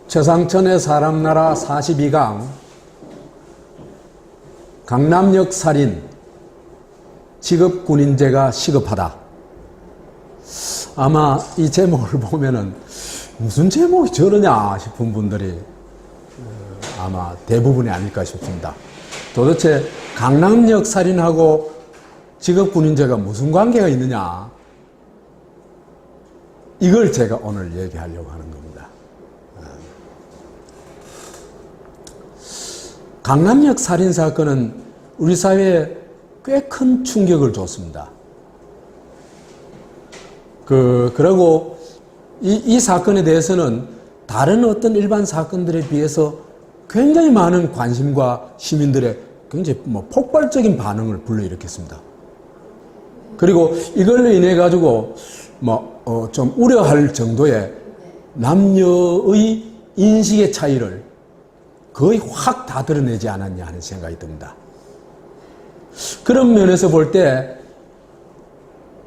최상천의 사람나라 42강 강남역 살인 직업군인제가 시급하다. 아마 이 제목을 보면은 무슨 제목이 저러냐 싶은 분들이 아마 대부분이 아닐까 싶습니다. 도대체 강남역 살인하고 직업군인제가 무슨 관계가 있느냐, 이걸 제가 오늘 얘기하려고 하는 겁니다. 강남역 살인사건은 우리 사회에 꽤 큰 충격을 줬습니다. 그리고 이 사건에 대해서는 다른 어떤 일반 사건들에 비해서 굉장히 많은 관심과 시민들의 굉장히 폭발적인 반응을 불러일으켰습니다. 그리고 이걸로 인해 가지고 좀 우려할 정도의 남녀의 인식의 차이를 거의 확 다 드러내지 않았냐 하는 생각이 듭니다. 그런 면에서 볼 때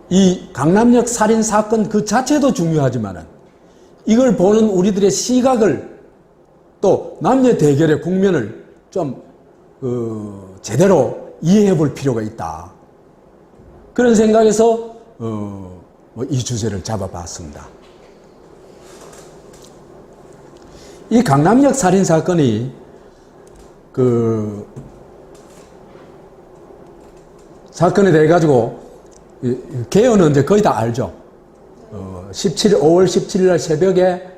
이 강남역 살인 사건 그 자체도 중요하지만은 이걸 보는 우리들의 시각을, 또 남녀 대결의 국면을 좀 제대로 이해해 볼 필요가 있다. 그런 생각에서 이 주제를 잡아봤습니다. 이 강남역 살인 사건이 사건에 대해 가지고 개요는 이제 거의 다 알죠. 5월 17일 날 새벽에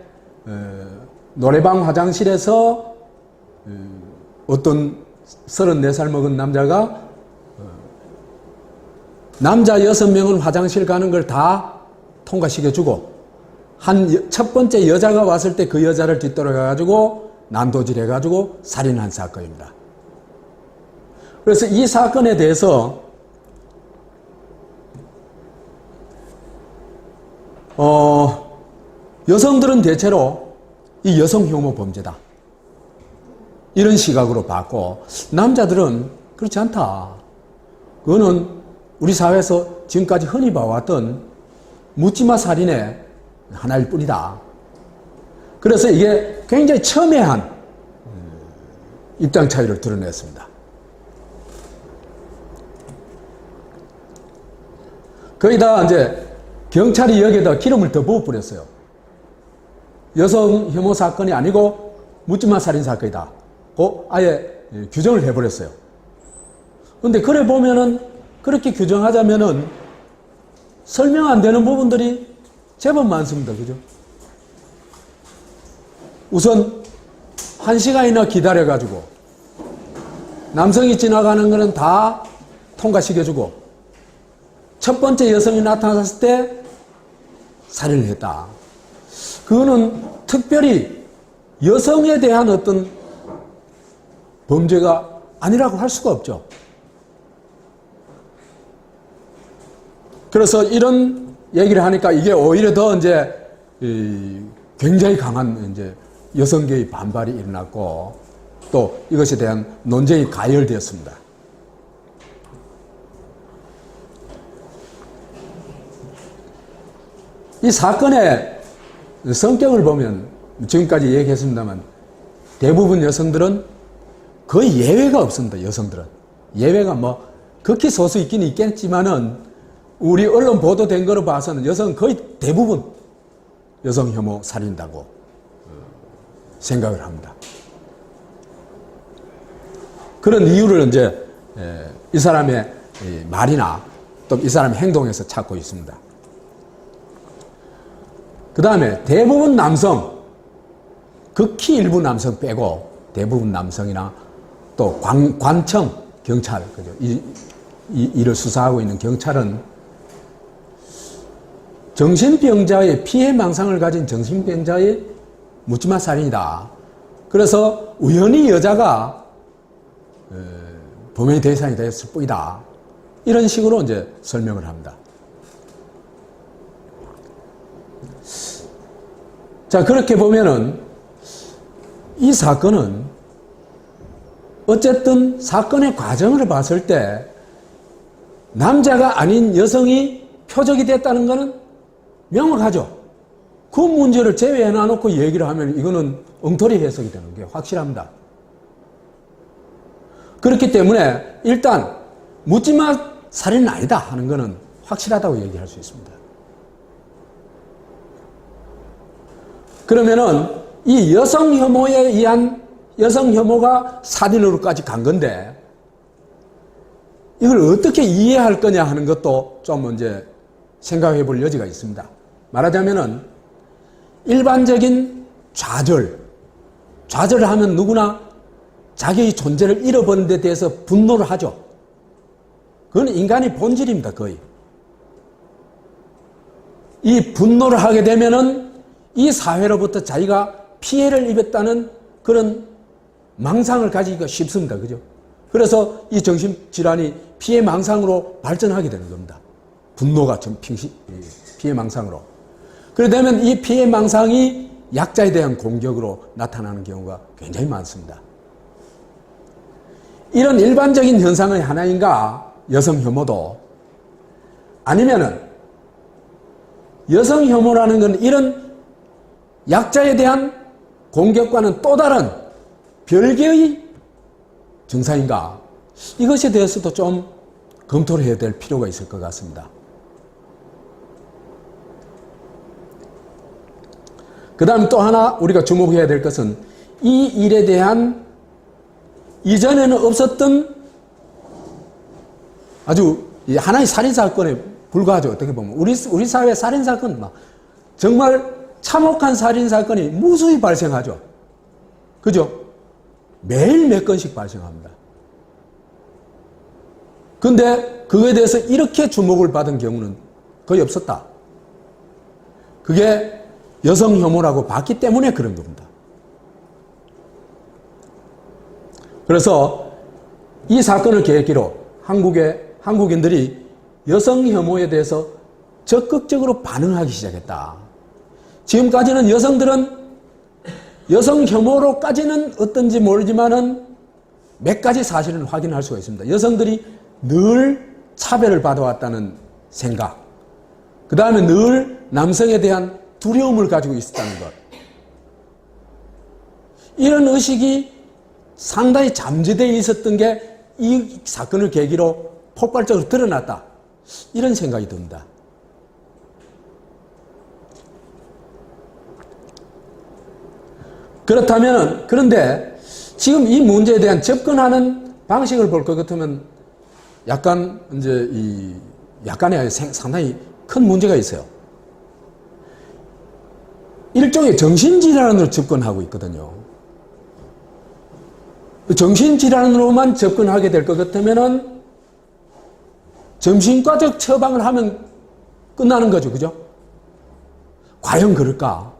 노래방 화장실에서 어떤 34살 먹은 남자가 남자 6명은 화장실 가는 걸 다 통과시켜주고 첫 번째 여자가 왔을 때 그 여자를 뒤돌아가가지고 난도질해가지고 살인한 사건입니다. 그래서 이 사건에 대해서 여성들은 대체로 이 여성 혐오 범죄다, 이런 시각으로 봤고, 남자들은 그렇지 않다. 그거는 우리 사회에서 지금까지 흔히 봐왔던 묻지마 살인의 하나일 뿐이다. 그래서 이게 굉장히 첨예한 입장 차이를 드러냈습니다. 거기다 이제 경찰이 여기에다 기름을 더 부어버렸어요. 여성 혐오 사건이 아니고 묻지마 살인 사건이다. 아예 규정을 해버렸어요. 그런데 그래 보면은, 그렇게 규정하자면은 설명 안 되는 부분들이 제법 많습니다. 그죠? 우선 1시간이나 기다려가지고 남성이 지나가는 거는 다 통과시켜주고 첫 번째 여성이 나타났을 때 살인을 했다. 그거는 특별히 여성에 대한 어떤 범죄가 아니라고 할 수가 없죠. 그래서 이런 얘기를 하니까 이게 오히려 더 이제 굉장히 강한 이제 여성계의 반발이 일어났고, 또 이것에 대한 논쟁이 가열되었습니다. 이 사건의 성격을 보면 지금까지 얘기했습니다만 대부분 여성들은 거의 예외가 없습니다. 여성들은 예외가 극히 소수 있긴 있겠지만은 우리 언론 보도된 거로 봐서는 여성은 거의 대부분 여성 혐오 살인다고 생각을 합니다. 그런 이유를 이제 이 사람의 말이나 또 이 사람의 행동에서 찾고 있습니다. 그 다음에 대부분 남성, 극히 일부 남성 빼고 대부분 남성이나 또 관청, 경찰, 그죠? 이를 수사하고 있는 경찰은 정신병자의 피해망상을 가진 정신병자의 묻지마 살인이다. 그래서 우연히 여자가 범행의 대상이 됐을 뿐이다. 이런 식으로 이제 설명을 합니다. 자, 그렇게 보면은 이 사건은 어쨌든 사건의 과정을 봤을 때 남자가 아닌 여성이 표적이 됐다는 것은 명확하죠. 그 문제를 제외해 놔놓고 얘기를 하면 이거는 엉터리 해석이 되는 게 확실합니다. 그렇기 때문에 일단 묻지마 살인은 아니다 하는 것은 확실하다고 얘기할 수 있습니다. 그러면은 이 여성 혐오에 의한 여성 혐오가 살인으로까지 간 건데 이걸 어떻게 이해할 거냐 하는 것도 좀 이제 생각해 볼 여지가 있습니다. 말하자면은 일반적인 좌절을 하면 누구나 자기의 존재를 잃어버린 데 대해서 분노를 하죠. 그건 인간의 본질입니다, 거의. 이 분노를 하게 되면은 이 사회로부터 자기가 피해를 입었다는 그런 망상을 가지기가 쉽습니다. 그죠? 그래서 이 정신질환이 피해 망상으로 발전하게 되는 겁니다. 분노가 좀 피해 망상으로. 그러게 되면 이 피해 망상이 약자에 대한 공격으로 나타나는 경우가 굉장히 많습니다. 이런 일반적인 현상의 하나인가 여성 혐오도 아니면은 여성 혐오라는 건 이런 약자에 대한 공격과는 또 다른 별개의 증상인가 이것에 대해서도 좀 검토를 해야 될 필요가 있을 것 같습니다. 그 다음 또 하나 우리가 주목해야 될 것은 이 일에 대한 이전에는 없었던 아주 하나의 살인사건에 불과하죠. 어떻게 보면. 우리 사회 살인사건, 정말 참혹한 살인사건이 무수히 발생하죠. 그죠? 매일 몇 건씩 발생합니다. 근데 그거에 대해서 이렇게 주목을 받은 경우는 거의 없었다. 그게 여성 혐오라고 봤기 때문에 그런 겁니다. 그래서 이 사건을 계기로 한국인들이 여성 혐오에 대해서 적극적으로 반응하기 시작했다. 지금까지는 여성들은 여성 혐오로까지는 어떤지 모르지만은 몇 가지 사실을 확인할 수가 있습니다. 여성들이 늘 차별을 받아왔다는 생각, 그 다음에 늘 남성에 대한 두려움을 가지고 있었다는 것, 이런 의식이 상당히 잠재되어 있었던 게 이 사건을 계기로 폭발적으로 드러났다. 이런 생각이 듭니다. 그렇다면, 그런데 지금 이 문제에 대한 접근하는 방식을 볼 것 같으면 약간의 상당히 큰 문제가 있어요. 일종의 정신질환으로 접근하고 있거든요. 정신질환으로만 접근하게 될 것 같으면은 정신과적 처방을 하면 끝나는 거죠. 그죠? 과연 그럴까?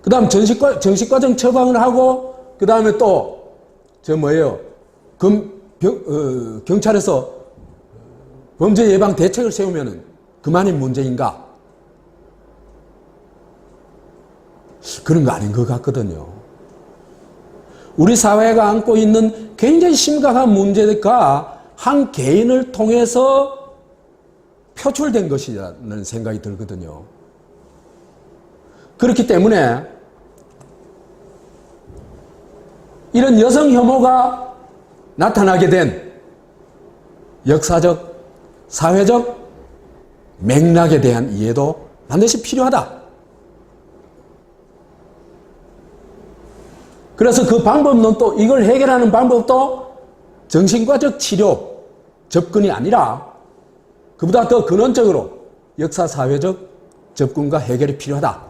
그 다음 정신과적 처방을 하고, 그 다음에 또, 경찰에서 범죄 예방 대책을 세우면은 그만이 문제인가? 그런 거 아닌 것 같거든요. 우리 사회가 안고 있는 굉장히 심각한 문제가 한 개인을 통해서 표출된 것이라는 생각이 들거든요. 그렇기 때문에 이런 여성 혐오가 나타나게 된 역사적, 사회적 맥락에 대한 이해도 반드시 필요하다. 그래서 그 방법은 또 이걸 해결하는 방법도 정신과적 치료, 접근이 아니라 그보다 더 근원적으로 역사, 사회적 접근과 해결이 필요하다.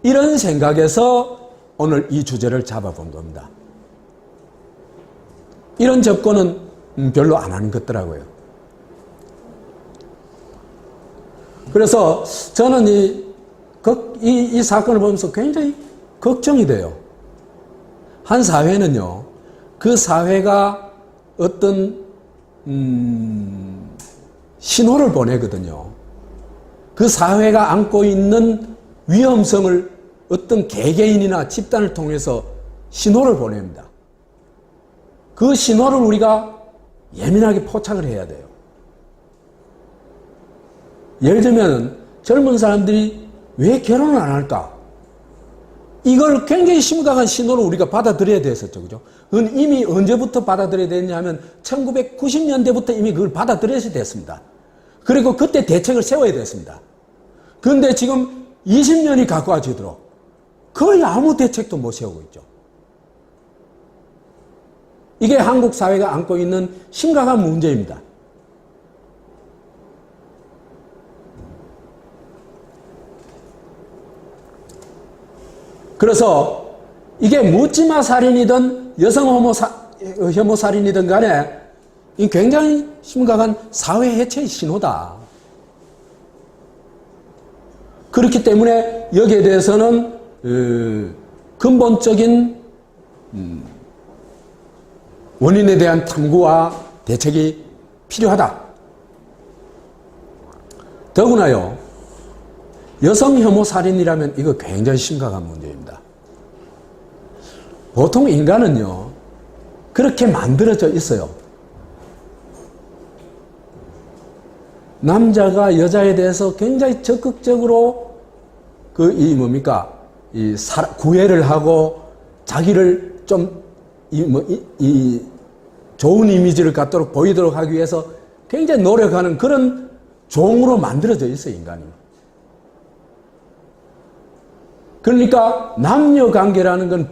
이런 생각에서 오늘 이 주제를 잡아본 겁니다. 이런 접근은 별로 안 하는 것 같더라고요. 그래서 저는 이 사건을 보면서 굉장히 걱정이 돼요. 한 사회는요, 그 사회가 어떤 신호를 보내거든요. 그 사회가 안고 있는 위험성을 어떤 개개인이나 집단을 통해서 신호를 보냅니다. 그 신호를 우리가 예민하게 포착을 해야 돼요. 예를 들면 젊은 사람들이 왜 결혼을 안 할까? 이걸 굉장히 심각한 신호로 우리가 받아들여야 됐었죠. 그죠? 그건 이미 언제부터 받아들여야 됐냐 하면 1990년대부터 이미 그걸 받아들여야 됐습니다. 그리고 그때 대책을 세워야 됐습니다. 그런데 지금 20년이 가까워지도록 거의 아무 대책도 못 세우고 있죠. 이게 한국 사회가 안고 있는 심각한 문제입니다. 그래서 이게 묻지마 살인이든 여성 혐오 살인이든 간에 이 굉장히 심각한 사회 해체의 신호다. 그렇기 때문에 여기에 대해서는 근본적인 원인에 대한 탐구와 대책이 필요하다. 더구나요, 여성 혐오 살인이라면 이거 굉장히 심각한 문제입니다. 보통 인간은요, 그렇게 만들어져 있어요. 남자가 여자에 대해서 굉장히 적극적으로 구애를 하고 자기를 좀 좋은 이미지를 갖도록 보이도록 하기 위해서 굉장히 노력하는 그런 종으로 만들어져 있어요, 인간이. 그러니까 남녀 관계라는 건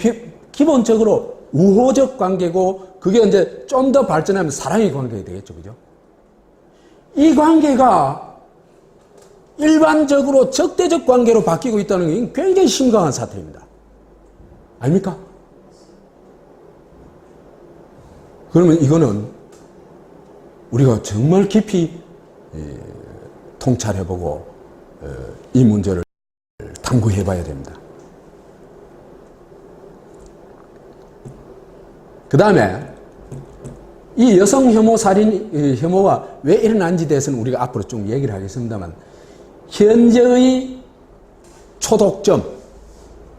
기본적으로 우호적 관계고, 그게 이제 좀 더 발전하면 사랑의 관계가 되겠죠, 그죠? 이 관계가 일반적으로 적대적 관계로 바뀌고 있다는 게 굉장히 심각한 사태입니다. 아닙니까? 그러면 이거는 우리가 정말 깊이 통찰해보고 이 문제를 탐구해봐야 됩니다. 그 다음에 이 여성 혐오 살인 혐오가 왜 일어난지에 대해서는 우리가 앞으로 쭉 얘기를 하겠습니다만, 현재의 초독점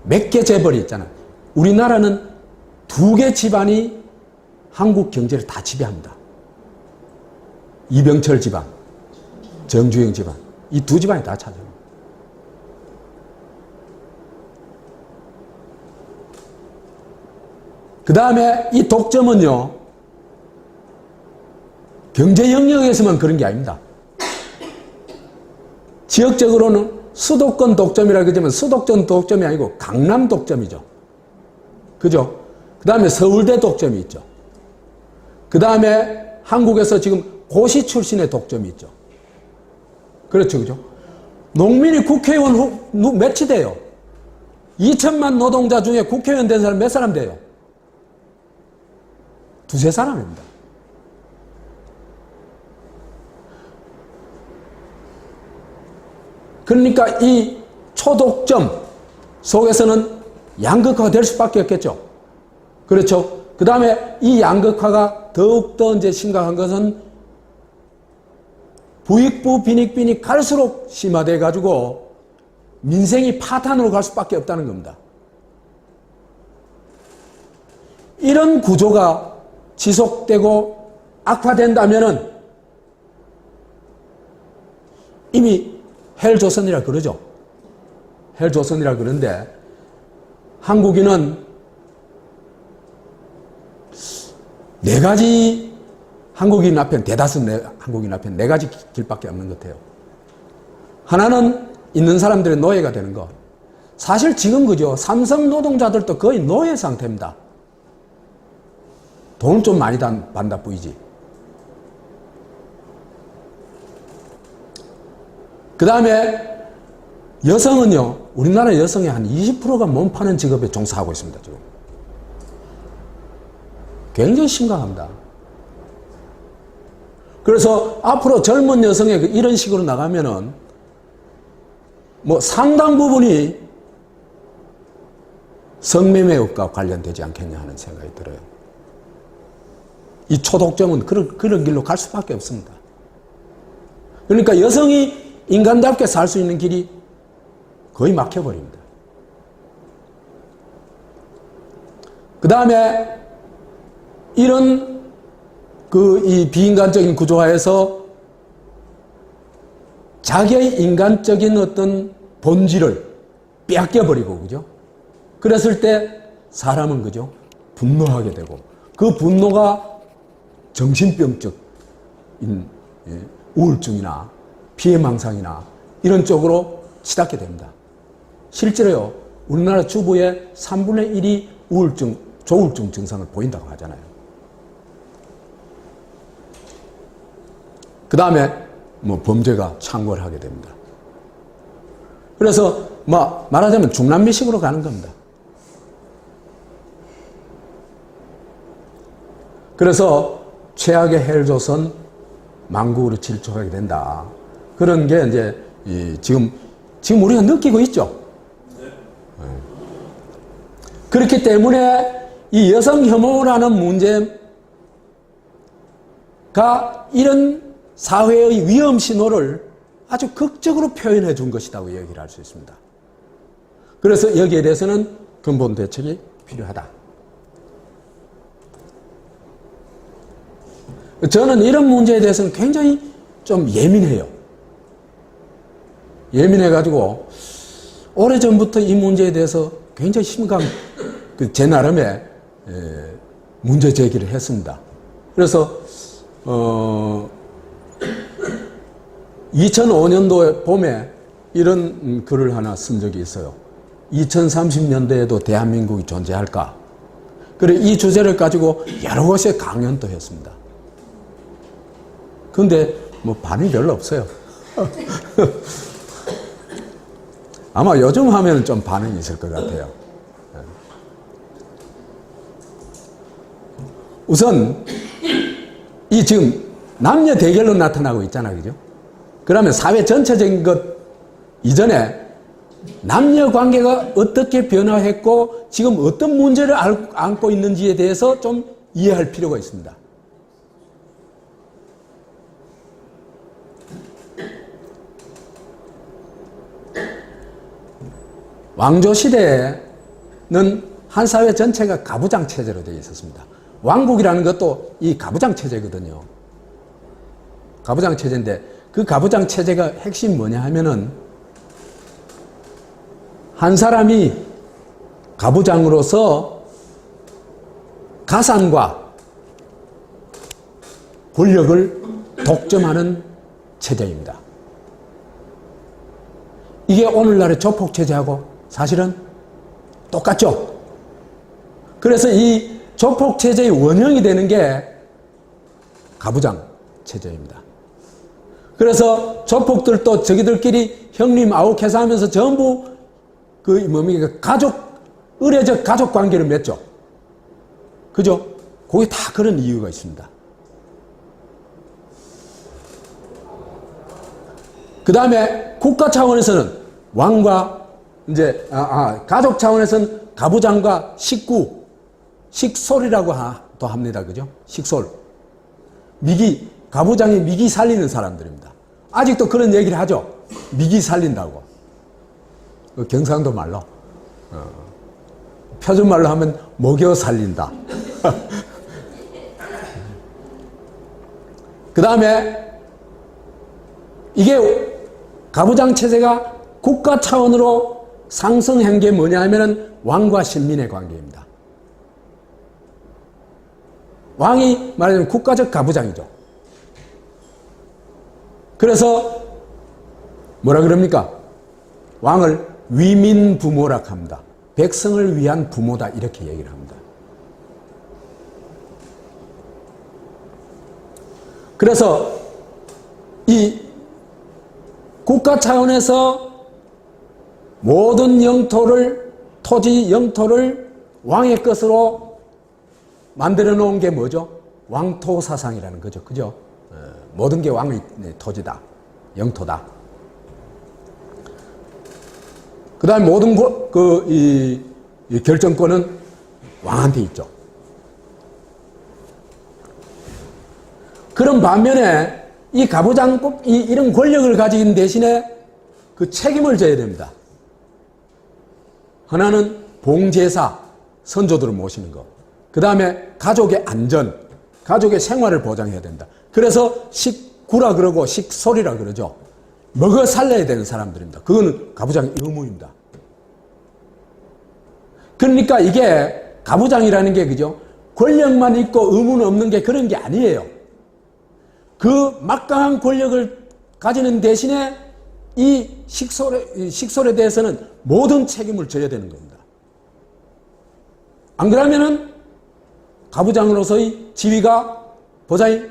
몇 개 재벌이 있잖아요. 우리나라는 2개 집안이 한국 경제를 다 지배합니다. 이병철 집안, 정주영 집안, 이 2 집안이 다 차지합니다. 그 다음에 이 독점은요, 경제 영역에서만 그런 게 아닙니다. 지역적으로는 수도권 독점이라고 하지만 수도권 독점이 아니고 강남 독점이죠. 그죠? 그 다음에 서울대 독점이 있죠. 그 다음에 한국에서 지금 고시 출신의 독점이 있죠. 그렇죠, 그죠? 농민이 국회의원 몇이 돼요? 2천만 노동자 중에 국회의원 된 사람 몇 사람 돼요? 2~3사람입니다. 그러니까 이 초독점 속에서는 양극화가 될 수밖에 없겠죠. 그렇죠. 그 다음에 이 양극화가 더욱더 이제 심각한 것은 부익부 빈익빈이 갈수록 심화돼 가지고 민생이 파탄으로 갈 수밖에 없다는 겁니다. 이런 구조가 지속되고 악화된다면은 이미 헬조선이라 그러죠. 헬조선이라 그러는데 한국인은 4가지 한국인 앞엔, 대다수 한국인 앞엔 4가지 길밖에 없는 것 같아요. 하나는 있는 사람들의 노예가 되는 거. 사실 지금 그죠. 삼성 노동자들도 거의 노예 상태입니다. 돈을 좀 많이 받다 보이지. 그 다음에 여성은요, 우리나라 여성의 한 20%가 몸 파는 직업에 종사하고 있습니다, 지금. 굉장히 심각합니다. 그래서 앞으로 젊은 여성의 이런 식으로 나가면은 뭐 상당 부분이 성매매업과 관련되지 않겠냐 하는 생각이 들어요. 이 초독점은 그런 길로 갈 수밖에 없습니다. 그러니까 여성이 인간답게 살 수 있는 길이 거의 막혀버립니다. 그 다음에 이런 이 비인간적인 구조화에서 자기의 인간적인 어떤 본질을 빼앗겨버리고, 그죠? 그랬을 때 사람은, 그죠? 분노하게 되고, 그 분노가 정신병적인 우울증이나 피해망상이나 이런 쪽으로 치닫게 됩니다. 실제로요, 우리나라 주부의 3분의 1이 우울증, 조울증 증상을 보인다고 하잖아요. 그 다음에 뭐 범죄가 창궐 하게 됩니다. 그래서 말하자면 중남미식으로 가는 겁니다. 그래서 최악의 헬조선 망국으로 질주하게 된다. 그런 게 이제 지금 우리가 느끼고 있죠. 그렇기 때문에 이 여성 혐오라는 문제가 이런 사회의 위험 신호를 아주 극적으로 표현해 준 것이라고 얘기를 할 수 있습니다. 그래서 여기에 대해서는 근본 대책이 필요하다. 저는 이런 문제에 대해서는 굉장히 좀 예민해요. 예민해가지고 오래전부터 이 문제에 대해서 굉장히 심각한 제 나름의 문제 제기를 했습니다. 그래서 2005년도에 봄에 이런 글을 하나 쓴 적이 있어요. 2030년대에도 대한민국이 존재할까? 그래 이 주제를 가지고 여러 곳에 강연도 했습니다. 근데 뭐 반응이 별로 없어요. 아마 요즘 하면 좀 반응이 있을 것 같아요. 우선 이 지금 남녀 대결로 나타나고 있잖아요, 그죠? 그러면 사회 전체적인 것 이전에 남녀 관계가 어떻게 변화했고 지금 어떤 문제를 안고 있는지에 대해서 좀 이해할 필요가 있습니다. 왕조 시대에는 한 사회 전체가 가부장 체제로 되어 있었습니다. 왕국이라는 것도 이 가부장 체제거든요. 가부장 체제인데 그 가부장 체제가 핵심 뭐냐 하면은 한 사람이 가부장으로서 가산과 권력을 독점하는 체제입니다. 이게 오늘날의 조폭체제하고 사실은 똑같죠. 그래서 이 조폭체제의 원형이 되는 게 가부장 체제입니다. 그래서 조폭들도 자기들끼리 형님 아웃해서 하면서 전부 의례적 가족 관계를 맺죠. 그죠? 거기 다 그런 이유가 있습니다. 그 다음에 국가 차원에서는 왕과 이제 가족 차원에서는 가부장과 식구, 식솔이라고 또 합니다. 그죠? 식솔. 가부장이 미기 살리는 사람들입니다. 아직도 그런 얘기를 하죠. 미기 살린다고. 경상도 말로. 표준말로 하면 먹여 살린다. 그 다음에 이게 가부장 체제가 국가 차원으로 상승한 게 뭐냐 하면은 왕과 신민의 관계입니다. 왕이 말하자면 국가적 가부장이죠. 그래서 뭐라 그럽니까? 왕을 위민 부모라고 합니다. 백성을 위한 부모다 이렇게 얘기를 합니다. 그래서 이 국가 차원에서 모든 토지 영토를 왕의 것으로 만들어 놓은 게 뭐죠? 왕토 사상이라는 거죠. 그죠? 모든 게 왕의 토지다. 영토다. 그 다음에 모든 이 결정권은 왕한테 있죠. 그런 반면에 이 가부장, 이런 권력을 가진 대신에 그 책임을 져야 됩니다. 하나는 봉제사, 선조들을 모시는 것. 그 다음에 가족의 안전, 가족의 생활을 보장해야 된다. 그래서 식구라 그러고 식솔이라 그러죠. 먹어 살려야 되는 사람들입니다. 그거는 가부장의 의무입니다. 그러니까 이게 가부장이라는 게 그죠? 권력만 있고 의무는 없는 게 그런 게 아니에요. 그 막강한 권력을 가지는 대신에 이 식솔에 대해서는 모든 책임을 져야 되는 겁니다. 안 그러면은 가부장으로서의 지위가 보장이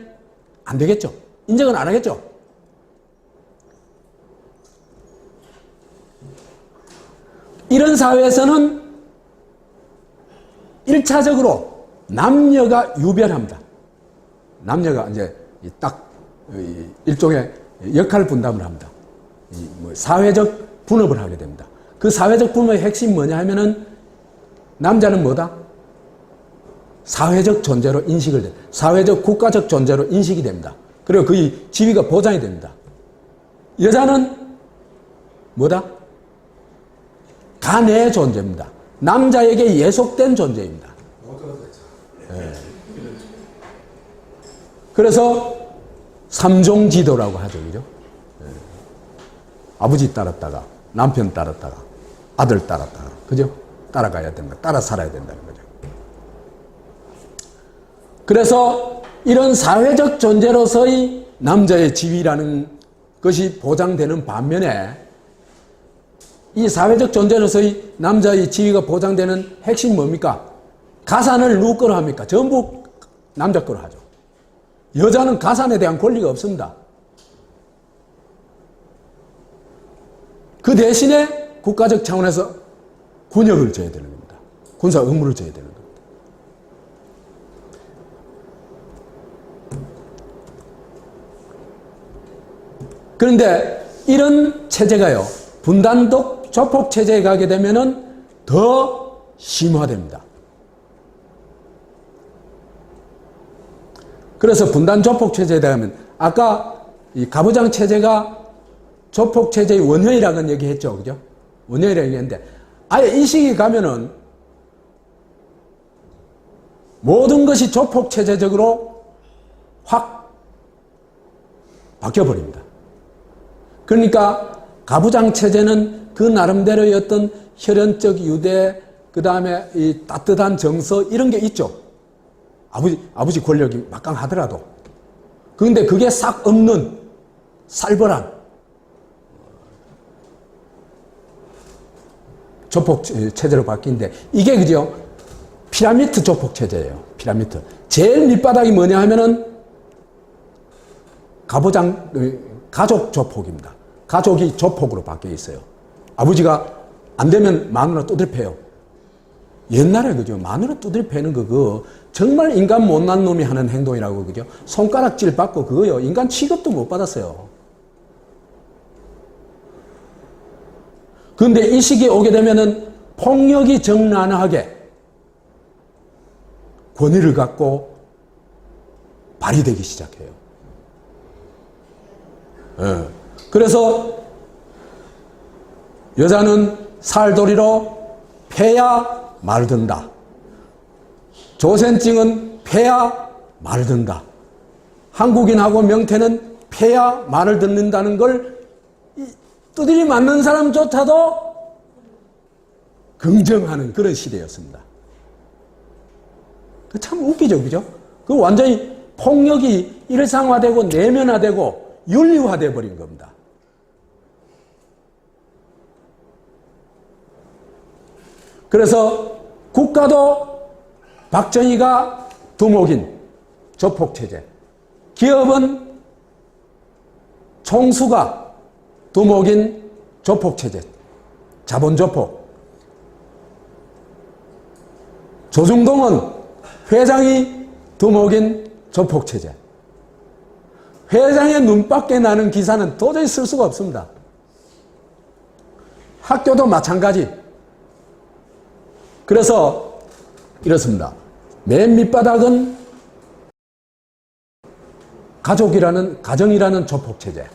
안 되겠죠. 인정은 안 하겠죠. 이런 사회에서는 1차적으로 남녀가 유별합니다. 남녀가 이제 딱 일종의 역할 분담을 합니다. 사회적 분업을 하게 됩니다. 그 사회적 분업의 핵심이 뭐냐 하면은 남자는 뭐다? 사회적 존재로 인식을 됩니다. 사회적 국가적 존재로 인식이 됩니다. 그리고 그의 지위가 보장이 됩니다. 여자는 뭐다? 가내의 존재입니다. 남자에게 예속된 존재입니다. 네. 그래서 삼종지도라고 하죠. 그죠? 네. 아버지 따랐다가 남편 따랐다가 아들 따랐다가 그죠? 따라가야 된다. 따라 살아야 된다는 거죠. 그래서 이런 사회적 존재로서의 남자의 지위라는 것이 보장되는 반면에 이 사회적 존재로서의 남자의 지위가 보장되는 핵심이 뭡니까? 가산을 누구 거로 합니까? 전부 남자 거로 하죠. 여자는 가산에 대한 권리가 없습니다. 그 대신에 국가적 차원에서 군역을 져야 되는 겁니다. 군사 의무를 져야 되는 겁니다. 그런데 이런 체제가요, 분단독 조폭 체제에 가게 되면은 더 심화됩니다. 그래서 분단 조폭 체제에 대하면 아까 이 가부장 체제가 조폭 체제의 원형이라는 얘기했죠, 그죠? 원형이라고 얘기했는데 아예 이 시기 가면은 모든 것이 조폭 체제적으로 확 바뀌어 버립니다. 그러니까 가부장 체제는 그 나름대로의 어떤 혈연적 유대, 그 다음에 이 따뜻한 정서 이런 게 있죠. 아버지 권력이 막강하더라도. 그런데 그게 싹 없는 살벌한 조폭 체제로 바뀌는데 이게 그죠? 피라미드 조폭 체제예요. 피라미드. 제일 밑바닥이 뭐냐 하면은 가족 조폭입니다. 가족이 조폭으로 바뀌어 있어요. 아버지가 안 되면 마누라 두드려 패요. 옛날에 그죠? 마누라 두드려 패는 그거 정말 인간 못난 놈이 하는 행동이라고 그죠? 손가락질 받고 그거요. 인간 취급도 못 받았어요. 그런데 이 시기에 오게 되면은 폭력이 적나라하게 권위를 갖고 발휘되기 시작해요. 예. 그래서 여자는 살돌이로 패야 말 든다. 조센증은 패야 말 든다. 한국인하고 명태는 패야 말을 듣는다는 걸 두드리 맞는 사람조차도 긍정하는 그런 시대였습니다. 참 웃기죠, 그죠? 그 완전히 폭력이 일상화되고 내면화되고 윤리화되어 버린 겁니다. 그래서 국가도 박정희가 두목인 조폭체제, 기업은 총수가 두목인 조폭체제, 자본조폭, 조중동은 회장이 두목인 조폭체제. 회장의 눈밖에 나는 기사는 도저히 쓸 수가 없습니다. 학교도 마찬가지. 그래서 이렇습니다. 맨 밑바닥은 가정이라는 조폭체제.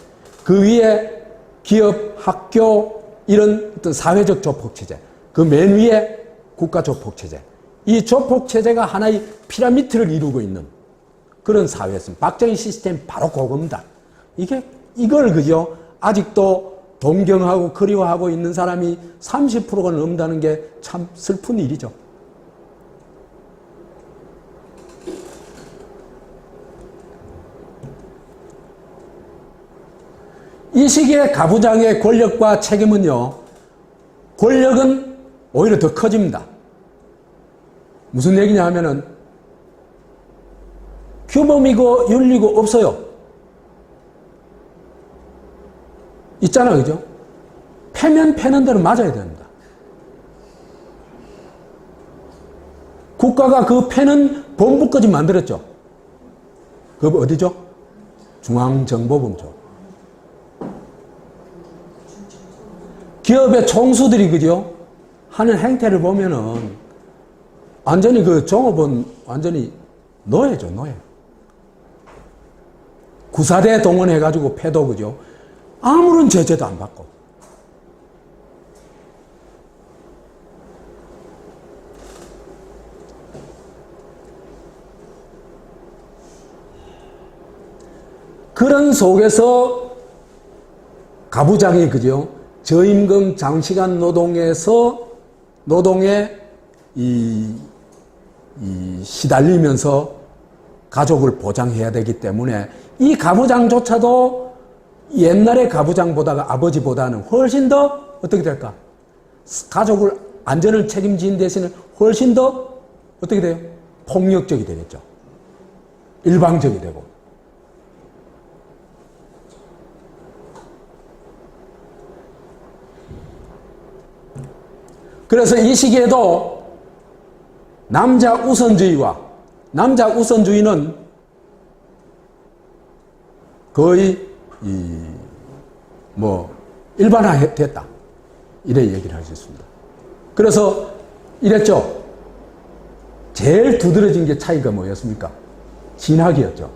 그 위에 기업, 학교, 이런 어떤 사회적 조폭체제. 그 맨 위에 국가 조폭체제. 이 조폭체제가 하나의 피라미드를 이루고 있는 그런 사회였습니다. 박정희 시스템 바로 그겁니다. 이걸 그죠? 아직도 동경하고 그리워하고 있는 사람이 30%가 넘는다는 게 참 슬픈 일이죠. 이 시기의 가부장의 권력과 책임은요, 권력은 오히려 더 커집니다. 무슨 얘기냐 하면은 규범이고 윤리고 없어요. 있잖아, 그죠? 패면 패는 대로 맞아야 됩니다. 국가가 그 패는 본부까지 만들었죠. 그 어디죠? 중앙정보본부죠. 기업의 총수들이 그죠? 하는 행태를 보면은 완전히 그 종업원 완전히 노예죠, 노예. 구사대 동원해가지고 패도 그죠? 아무런 제재도 안 받고. 그런 속에서 가부장이 그죠? 저임금 장시간 노동에서 노동에 시달리면서 가족을 보장해야 되기 때문에 이 가부장조차도 옛날의 가부장보다가 아버지보다는 훨씬 더 어떻게 될까? 가족을 안전을 책임진 대신에 훨씬 더 어떻게 돼요? 폭력적이 되겠죠. 일방적이 되고. 그래서 이 시기에도 남자 우선주의는 거의 일반화됐다. 이래 얘기를 할 수 있습니다. 그래서 이랬죠. 제일 두드러진 게 차이가 뭐였습니까? 진학이었죠.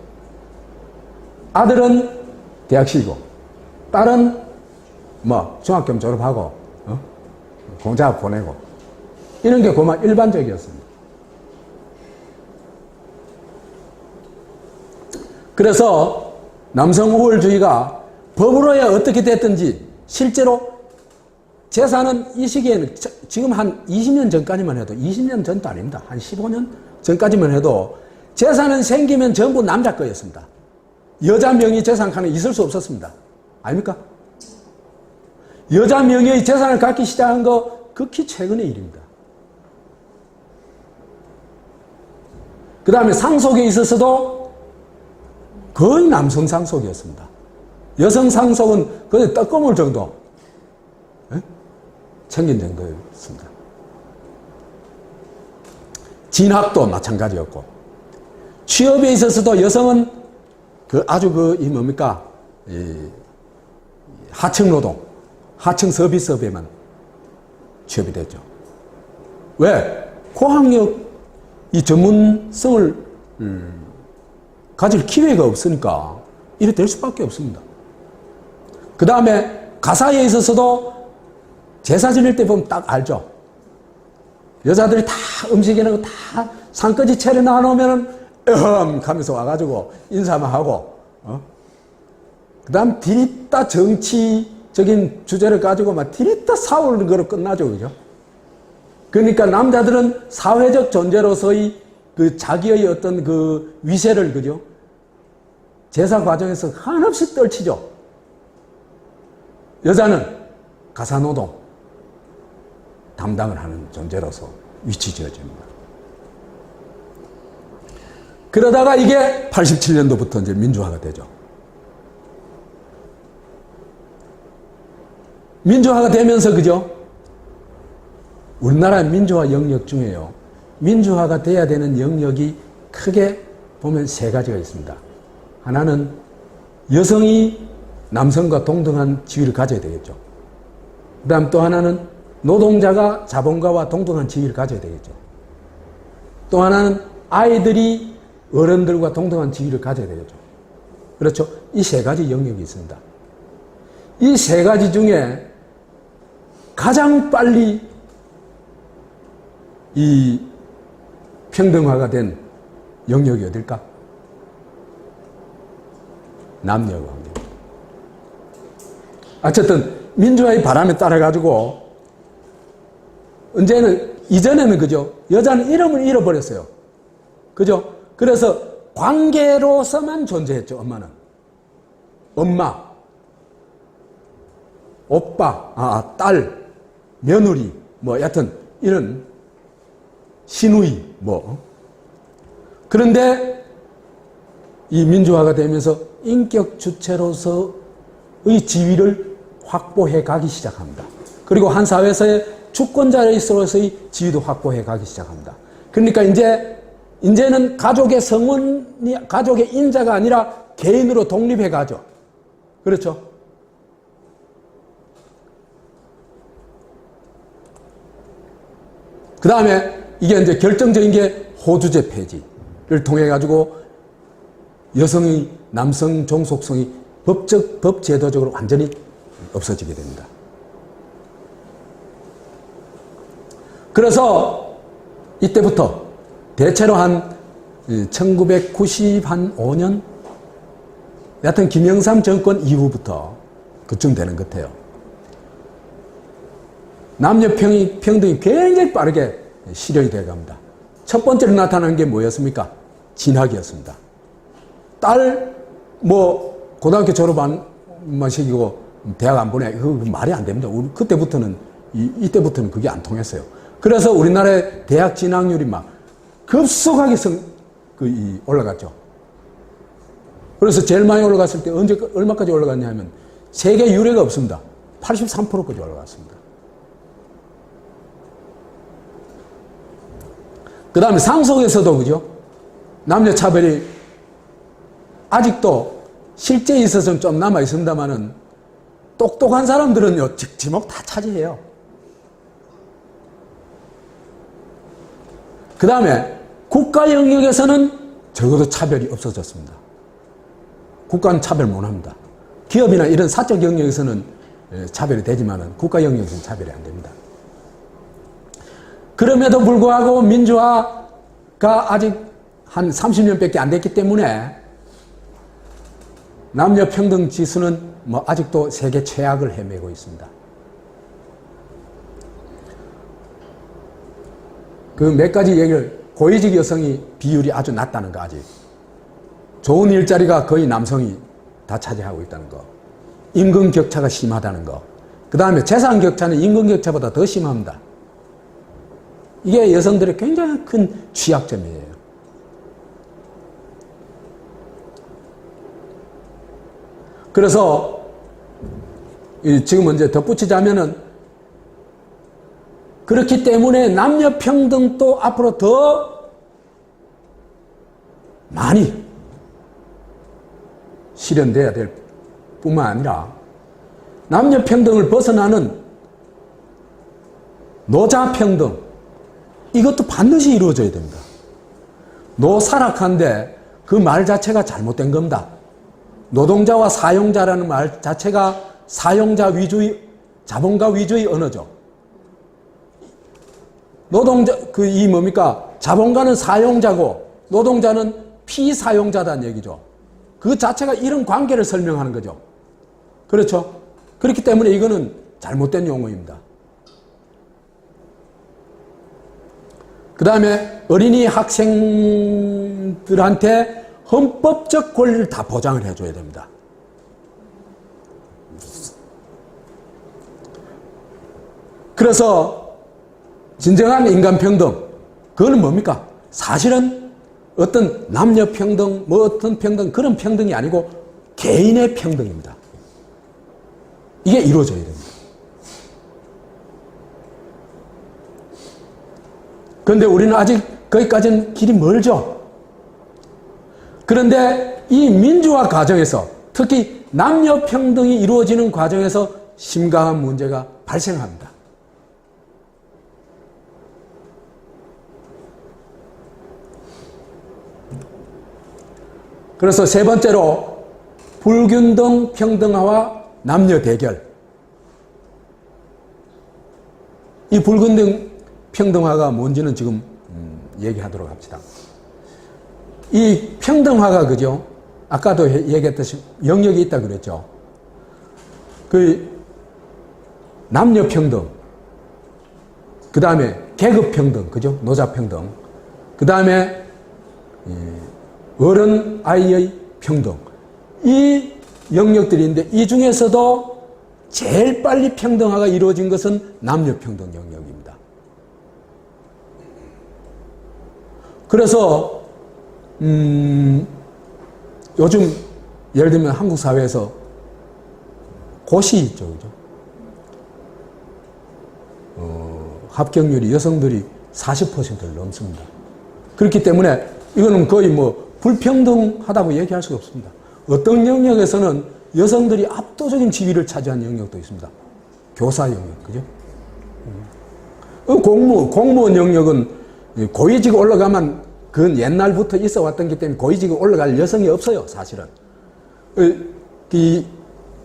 아들은 대학시이고 딸은 중학교 졸업하고 공자 보내고 이런 게 그만 일반적이었습니다. 그래서 남성 우월주의가 법으로야 어떻게 됐든지 실제로 재산은 이 시기에는 지금 한 20년 전까지만 해도 20년 전도 아닙니다. 한 15년 전까지만 해도 재산은 생기면 전부 남자 거였습니다. 여자 명의 재산가는 있을 수 없었습니다. 아닙니까? 여자 명의의 재산을 갖기 시작한 거 극히 최근의 일입니다. 그 다음에 상속에 있어서도 거의 남성 상속이었습니다. 여성 상속은 거의 떡고물 정도 챙긴 정도였습니다. 진학도 마찬가지였고 취업에 있어서도 여성은 하청 노동, 하청 서비스업에만 취업이 됐죠. 왜? 고학력 이 전문성을 가질 기회가 없으니까 이래 될 수밖에 없습니다. 그 다음에 가사에 있어서도 제사 지낼 때 보면 딱 알죠. 여자들이 다 음식에는 다 상까지 차려놔 놓으면은 하면서 와가지고 인사만 하고 그 다음 디리따 정치적인 주제를 가지고 막 디리따 싸우는 거로 끝나죠. 그죠? 그러니까 남자들은 사회적 존재로서의 그 자기의 어떤 그 위세를 그죠? 제사 과정에서 한없이 떨치죠. 여자는 가사노동 담당을 하는 존재로서 위치 지어집니다. 그러다가 이게 87년도부터 이제 민주화가 되죠. 민주화가 되면서 그죠? 우리나라 민주화 영역 중에요. 민주화가 돼야 되는 영역이 크게 보면 세 가지가 있습니다. 하나는 여성이 남성과 동등한 지위를 가져야 되겠죠. 그 다음 또 하나는 노동자가 자본가와 동등한 지위를 가져야 되겠죠. 또 하나는 아이들이 어른들과 동등한 지위를 가져야 되겠죠. 그렇죠. 이 세 가지 영역이 있습니다. 이 세 가지 중에 가장 빨리 이 평등화가 된 영역이 어딜까? 남녀관계. 어쨌든 민주화의 바람에 따라 가지고 이전에는 그죠? 여자는 이름을 잃어버렸어요. 그죠? 그래서 관계로서만 존재했죠. 엄마는 엄마, 오빠, 딸, 며느리, 뭐 여하튼 이런 시누이 뭐. 그런데 이 민주화가 되면서 인격 주체로서의 지위를 확보해 가기 시작합니다. 그리고 한 사회에서의 주권자로서의 지위도 확보해 가기 시작합니다. 그러니까 이제는 가족의 성원이 가족의 인자가 아니라 개인으로 독립해 가죠. 그렇죠? 그 다음에 이게 이제 결정적인 게 호주제 폐지를 통해 가지고 여성의 남성 종속성이 법 제도적으로 완전히 없어지게 됩니다. 그래서 이때부터 대체로 한 1995년 여하튼 김영삼 정권 이후부터 그쯤 되는 것 같아요. 남녀 평등이 굉장히 빠르게 실현이 되어 갑니다. 첫 번째로 나타난 게 뭐였습니까? 진학이었습니다. 딸, 고등학교 졸업만 시키고 대학 안 보내. 그거 말이 안 됩니다. 그때부터는, 이때부터는 그게 안 통했어요. 그래서 우리나라의 대학 진학률이 막 급속하게 올라갔죠. 그래서 제일 많이 올라갔을 때 얼마까지 올라갔냐면 세계 유례가 없습니다. 83%까지 올라갔습니다. 그 다음에 상속에서도 그죠? 남녀 차별이 아직도 실제에 있어서는 좀 남아 있습니다만은 똑똑한 사람들은요, 지목 다 차지해요. 그 다음에 국가 영역에서는 적어도 차별이 없어졌습니다. 국가는 차별 못 합니다. 기업이나 이런 사적 영역에서는 차별이 되지만은 국가 영역에서는 차별이 안 됩니다. 그럼에도 불구하고 민주화가 아직 한 30년밖에 안 됐기 때문에 남녀 평등 지수는 아직도 세계 최악을 헤매고 있습니다. 그 몇 가지 얘기를, 고위직 여성이 비율이 아주 낮다는 거, 아직. 좋은 일자리가 거의 남성이 다 차지하고 있다는 거. 임금 격차가 심하다는 거. 그 다음에 재산 격차는 임금 격차보다 더 심합니다. 이게 여성들의 굉장히 큰 취약점이에요. 그래서 지금 이제 덧붙이자면은 그렇기 때문에 남녀 평등도 앞으로 더 많이 실현돼야 될 뿐만 아니라 남녀 평등을 벗어나는 노자 평등, 이것도 반드시 이루어져야 됩니다. 노사락한데 그 말 자체가 잘못된 겁니다. 노동자와 사용자라는 말 자체가 사용자 위주의, 자본가 위주의 언어죠. 자본가는 사용자고 노동자는 피사용자다는 얘기죠. 그 자체가 이런 관계를 설명하는 거죠. 그렇죠? 그렇기 때문에 이거는 잘못된 용어입니다. 그 다음에 어린이 학생들한테 헌법적 권리를 다 보장을 해줘야 됩니다. 그래서 진정한 인간평등, 그거는 뭡니까? 사실은 어떤 남녀평등, 어떤 평등, 그런 평등이 아니고 개인의 평등입니다. 이게 이루어져야 됩니다. 그런데 우리는 아직 거기까지는 길이 멀죠. 그런데 이 민주화 과정에서, 특히 남녀평등이 이루어지는 과정에서 심각한 문제가 발생합니다. 그래서 세 번째로 불균등 평등화와 남녀 대결. 이 불균등 평등화가 뭔지는 지금 얘기하도록 합시다. 이 평등화가 그죠? 아까도 얘기했듯이 영역이 있다 그랬죠. 그 남녀평등, 그 다음에 계급평등, 그죠? 노자평등, 그 다음에 어른 아이의 평등, 이 영역들이 있는데 이 중에서도 제일 빨리 평등화가 이루어진 것은 남녀평등 영역입니다. 그래서 요즘 예를 들면 한국 사회에서 고시 있죠, 그죠? 합격률이 여성들이 40%를 넘습니다. 그렇기 때문에 이거는 거의 뭐 불평등하다고 얘기할 수가 없습니다. 어떤 영역에서는 여성들이 압도적인 지위를 차지한 영역도 있습니다. 교사 영역, 그죠? 공무원 영역은 고위직 올라가면 그건 옛날부터 있어 왔던 기 때문에 고위직에 올라갈 여성이 없어요, 사실은.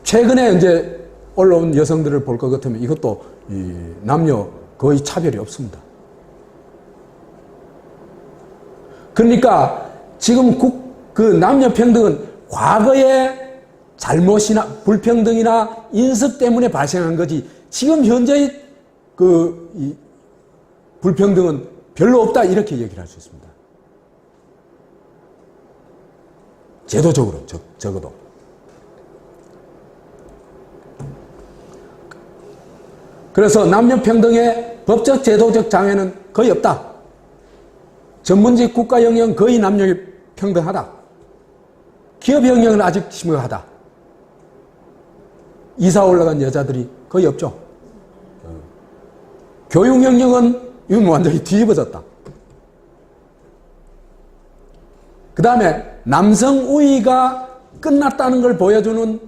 최근에 이제 올라온 여성들을 볼 것 같으면 이것도 남녀 거의 차별이 없습니다. 그러니까 지금 그 남녀 평등은 과거의 잘못이나 불평등이나 인습 때문에 발생한 거지 지금 현재의 이 불평등은 별로 없다 이렇게 얘기를 할 수 있습니다. 제도적으로 적어도. 그래서 남녀평등의 법적 제도적 장애는 거의 없다. 전문직 국가 영역은 거의 남녀 평등하다. 기업 영역은 아직 심각하다. 이사 올라간 여자들이 거의 없죠. 교육 영역은 이건 완전히 뒤집어졌다. 그 다음에 남성 우위가 끝났다는 걸 보여주는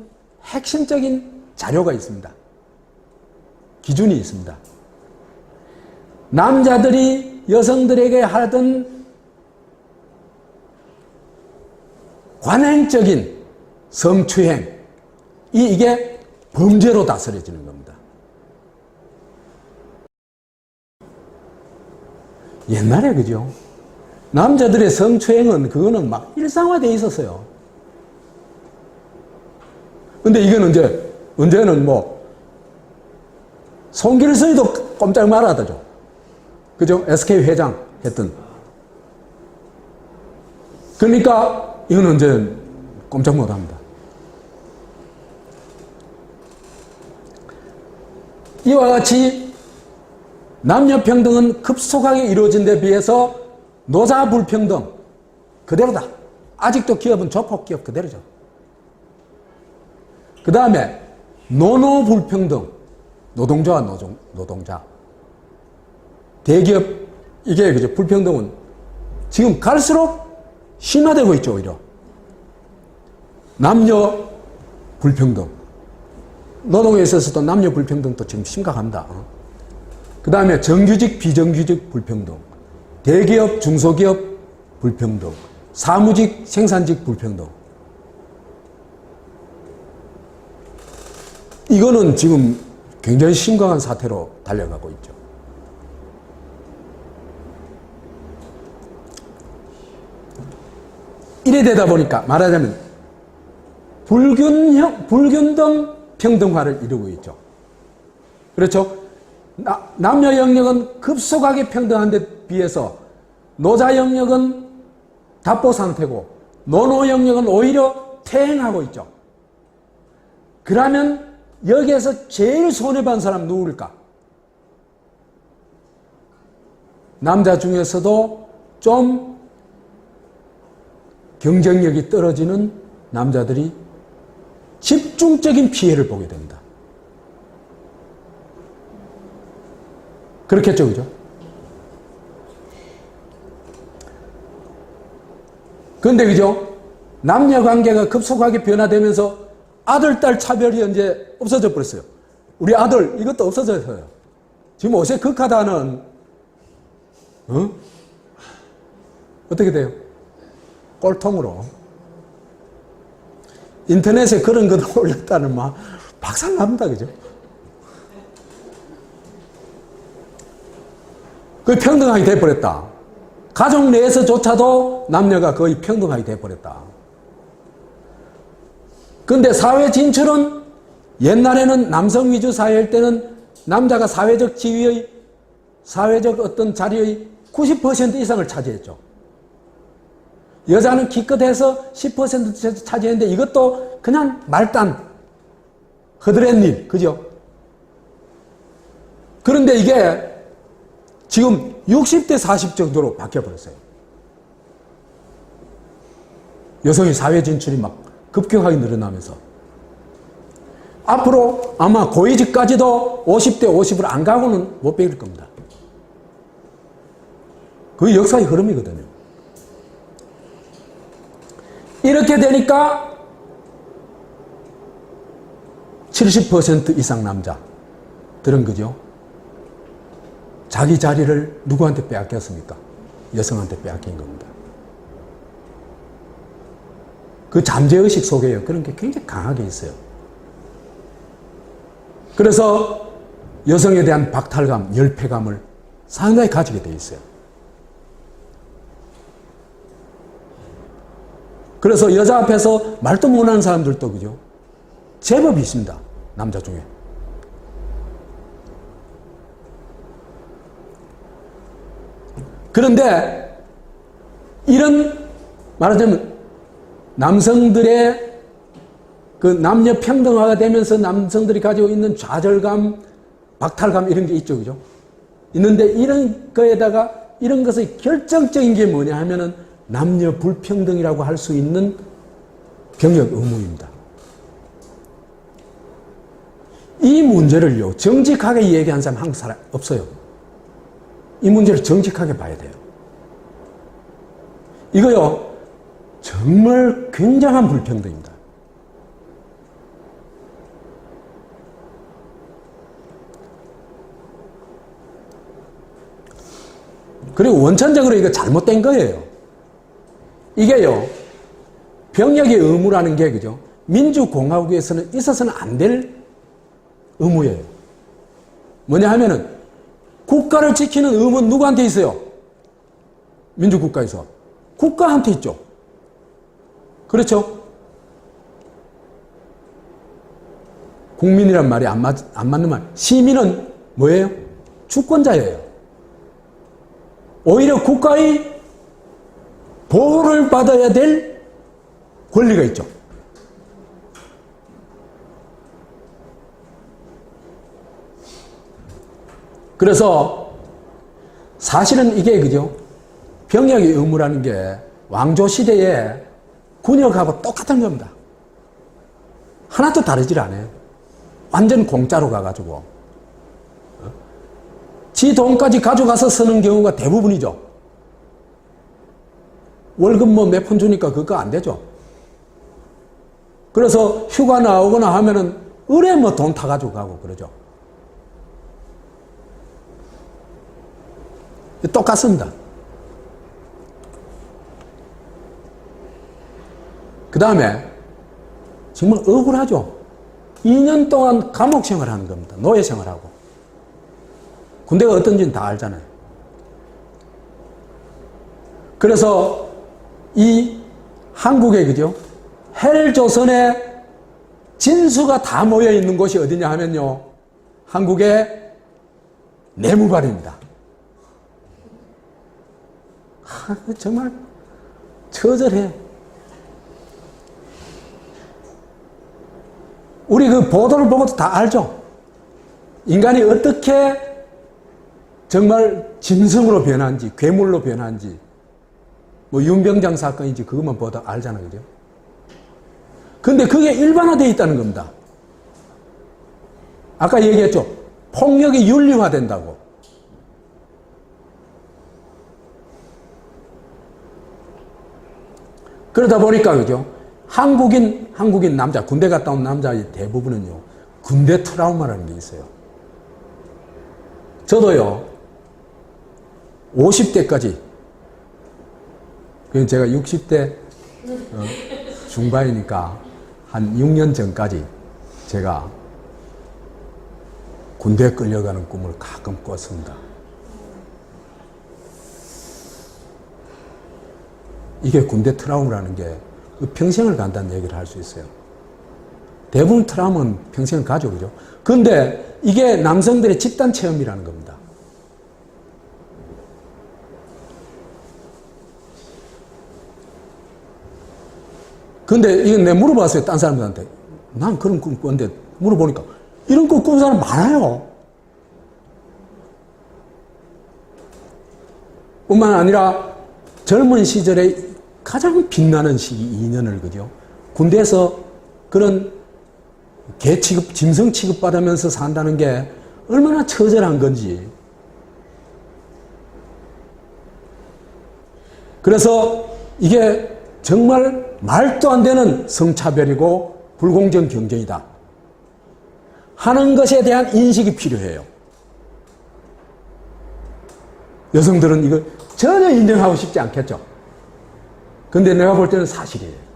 핵심적인 자료가 있습니다. 기준이 있습니다. 남자들이 여성들에게 하던 관행적인 성추행, 이게 범죄로 다스려지는 겁니다. 옛날에 그죠? 남자들의 성추행은 그거는 막 일상화되어 있었어요. 근데 이거는 이제 언제는 뭐 송길선이도 꼼짝 말아다죠. 그죠? SK 회장 했던. 그러니까 이거는 이제 꼼짝 못 합니다. 이와 같이 남녀평등은 급속하게 이루어진 데 비해서 노자 불평등 그대로다. 아직도 기업은 조폭 기업 그대로죠. 그 다음에 노노 불평등, 노동자와 노동자. 대기업, 이게 그죠? 불평등은 지금 갈수록 심화되고 있죠, 오히려. 남녀 불평등. 노동에 있어서도 남녀 불평등도 지금 심각합니다. 그 다음에 정규직, 비정규직 불평등. 대기업, 중소기업 불평등. 사무직, 생산직 불평등. 이거는 지금 굉장히 심각한 사태로 달려가고 있죠. 이래 되다 보니까 말하자면 불균등 평등화를 이루고 있죠. 그렇죠? 남녀 영역은 급속하게 평등한 데 비해서 노자 영역은 답보 상태고 노노 영역은 오히려 퇴행하고 있죠. 그러면 여기에서 제일 손해본 사람 누구일까? 남자 중에서도 좀 경쟁력이 떨어지는 남자들이 집중적인 피해를 보게 됩니다. 그렇겠죠, 그죠? 그런데 그죠? 남녀 관계가 급속하게 변화되면서 아들, 딸 차별이 이제 없어져 버렸어요. 우리 아들, 이것도 없어졌어요. 지금 옷에 극하다는, 어떻게 돼요? 꼴통으로. 인터넷에 그런 것도 올렸다는 막 박살납니다, 그죠? 거의 평등하게 돼버렸다. 가족 내에서조차도 남녀가 거의 평등하게 돼버렸다. 그런데 사회 진출은 옛날에는 남성 위주 사회일 때는 남자가 사회적 지위의, 사회적 어떤 자리의 90% 이상을 차지했죠. 여자는 기껏해서 10% 차지했는데 이것도 그냥 말단, 허드렛일, 그죠? 그런데 이게 지금 60대 40 정도로 바뀌어버렸어요. 여성의 사회 진출이 막 급격하게 늘어나면서. 앞으로 아마 고위직까지도 50대 50으로 안 가고는 못 배울 겁니다. 그게 역사의 흐름이거든요. 이렇게 되니까 70% 이상 남자들은 그죠? 자기 자리를 누구한테 빼앗겼습니까? 여성한테 빼앗긴 겁니다. 그 잠재의식 속에요. 그런 게 굉장히 강하게 있어요. 그래서 여성에 대한 박탈감, 열패감을 상당히 가지게 돼 있어요. 그래서 여자 앞에서 말도 못하는 사람들도 그죠? 제법 있습니다. 남자 중에. 그런데 이런 말하자면 남성들의 그 남녀 평등화가 되면서 남성들이 가지고 있는 좌절감, 박탈감 이런 게 있죠. 그죠? 있는데 이런 거에다가 이런 것의 결정적인 게 뭐냐 하면은 남녀 불평등이라고 할 수 있는 병역 의무입니다. 이 문제를요, 정직하게 얘기한 사람 한국 사람 없어요. 이 문제를 정직하게 봐야 돼요. 이거요, 정말 굉장한 불평등입니다. 그리고 원천적으로 이거 잘못된 거예요. 이게요, 병역의 의무라는 게, 그죠? 민주공화국에서는 있어서는 안 될 의무예요. 뭐냐 하면은, 국가를 지키는 의무는 누구한테 있어요? 민주국가에서. 국가한테 있죠. 그렇죠? 국민이란 말이 안 맞는 말. 시민은 뭐예요? 주권자예요. 오히려 국가의 보호를 받아야 될 권리가 있죠. 그래서 사실은 이게 그죠? 병역의 의무라는 게 왕조 시대에 군역하고 똑같은 겁니다. 하나도 다르질 않아요. 완전 공짜로 가가지고 지 돈까지 가져가서 쓰는 경우가 대부분이죠. 월급 뭐 몇 푼 주니까 그거 안 되죠. 그래서 휴가 나오거나 하면은 의뢰 뭐 돈 타가지고 가고 그러죠. 똑같습니다. 그 다음에 정말 억울하죠. 2년 동안 감옥 생활하는 겁니다. 노예 생활하고. 군대가 어떤지는 다 알잖아요. 그래서 이 한국에 그죠? 헬조선의 진수가 다 모여 있는 곳이 어디냐 하면요. 한국의 내무반입니다. 정말 처절해. 우리 그 보도를 보고도 다 알죠? 인간이 어떻게 정말 짐승으로 변한지, 괴물로 변한지, 뭐 윤병장 사건인지 그것만 보다 알잖아요. 그죠? 근데 그게 일반화되어 있다는 겁니다. 아까 얘기했죠? 폭력이 윤리화된다고. 그러다 보니까, 그죠? 한국인 남자, 군대 갔다 온 남자의 대부분은요, 군대 트라우마라는 게 있어요. 저도요, 50대까지, 제가 60대 중반이니까 한 6년 전까지 제가 군대에 끌려가는 꿈을 가끔 꿨습니다. 이게 군대 트라우마라는 게 평생을 간다는 얘기를 할 수 있어요. 대부분 트라우마는 평생을 가죠. 그죠? 근데 이게 남성들의 집단 체험이라는 겁니다. 근데 이건 내가 물어봤어요. 딴 사람들한테. 난 그런 꿈 꿨는데 물어보니까 이런 꿈 꾼 사람 많아요. 뿐만 아니라 젊은 시절에 가장 빛나는 시기 2년을 그죠? 군대에서 그런 개 취급, 짐승 취급받으면서 산다는 게 얼마나 처절한 건지. 그래서 이게 정말 말도 안 되는 성차별이고 불공정 경쟁이다 하는 것에 대한 인식이 필요해요. 여성들은 이거 전혀 인정하고 싶지 않겠죠. 근데 내가 볼 때는 사실이에요.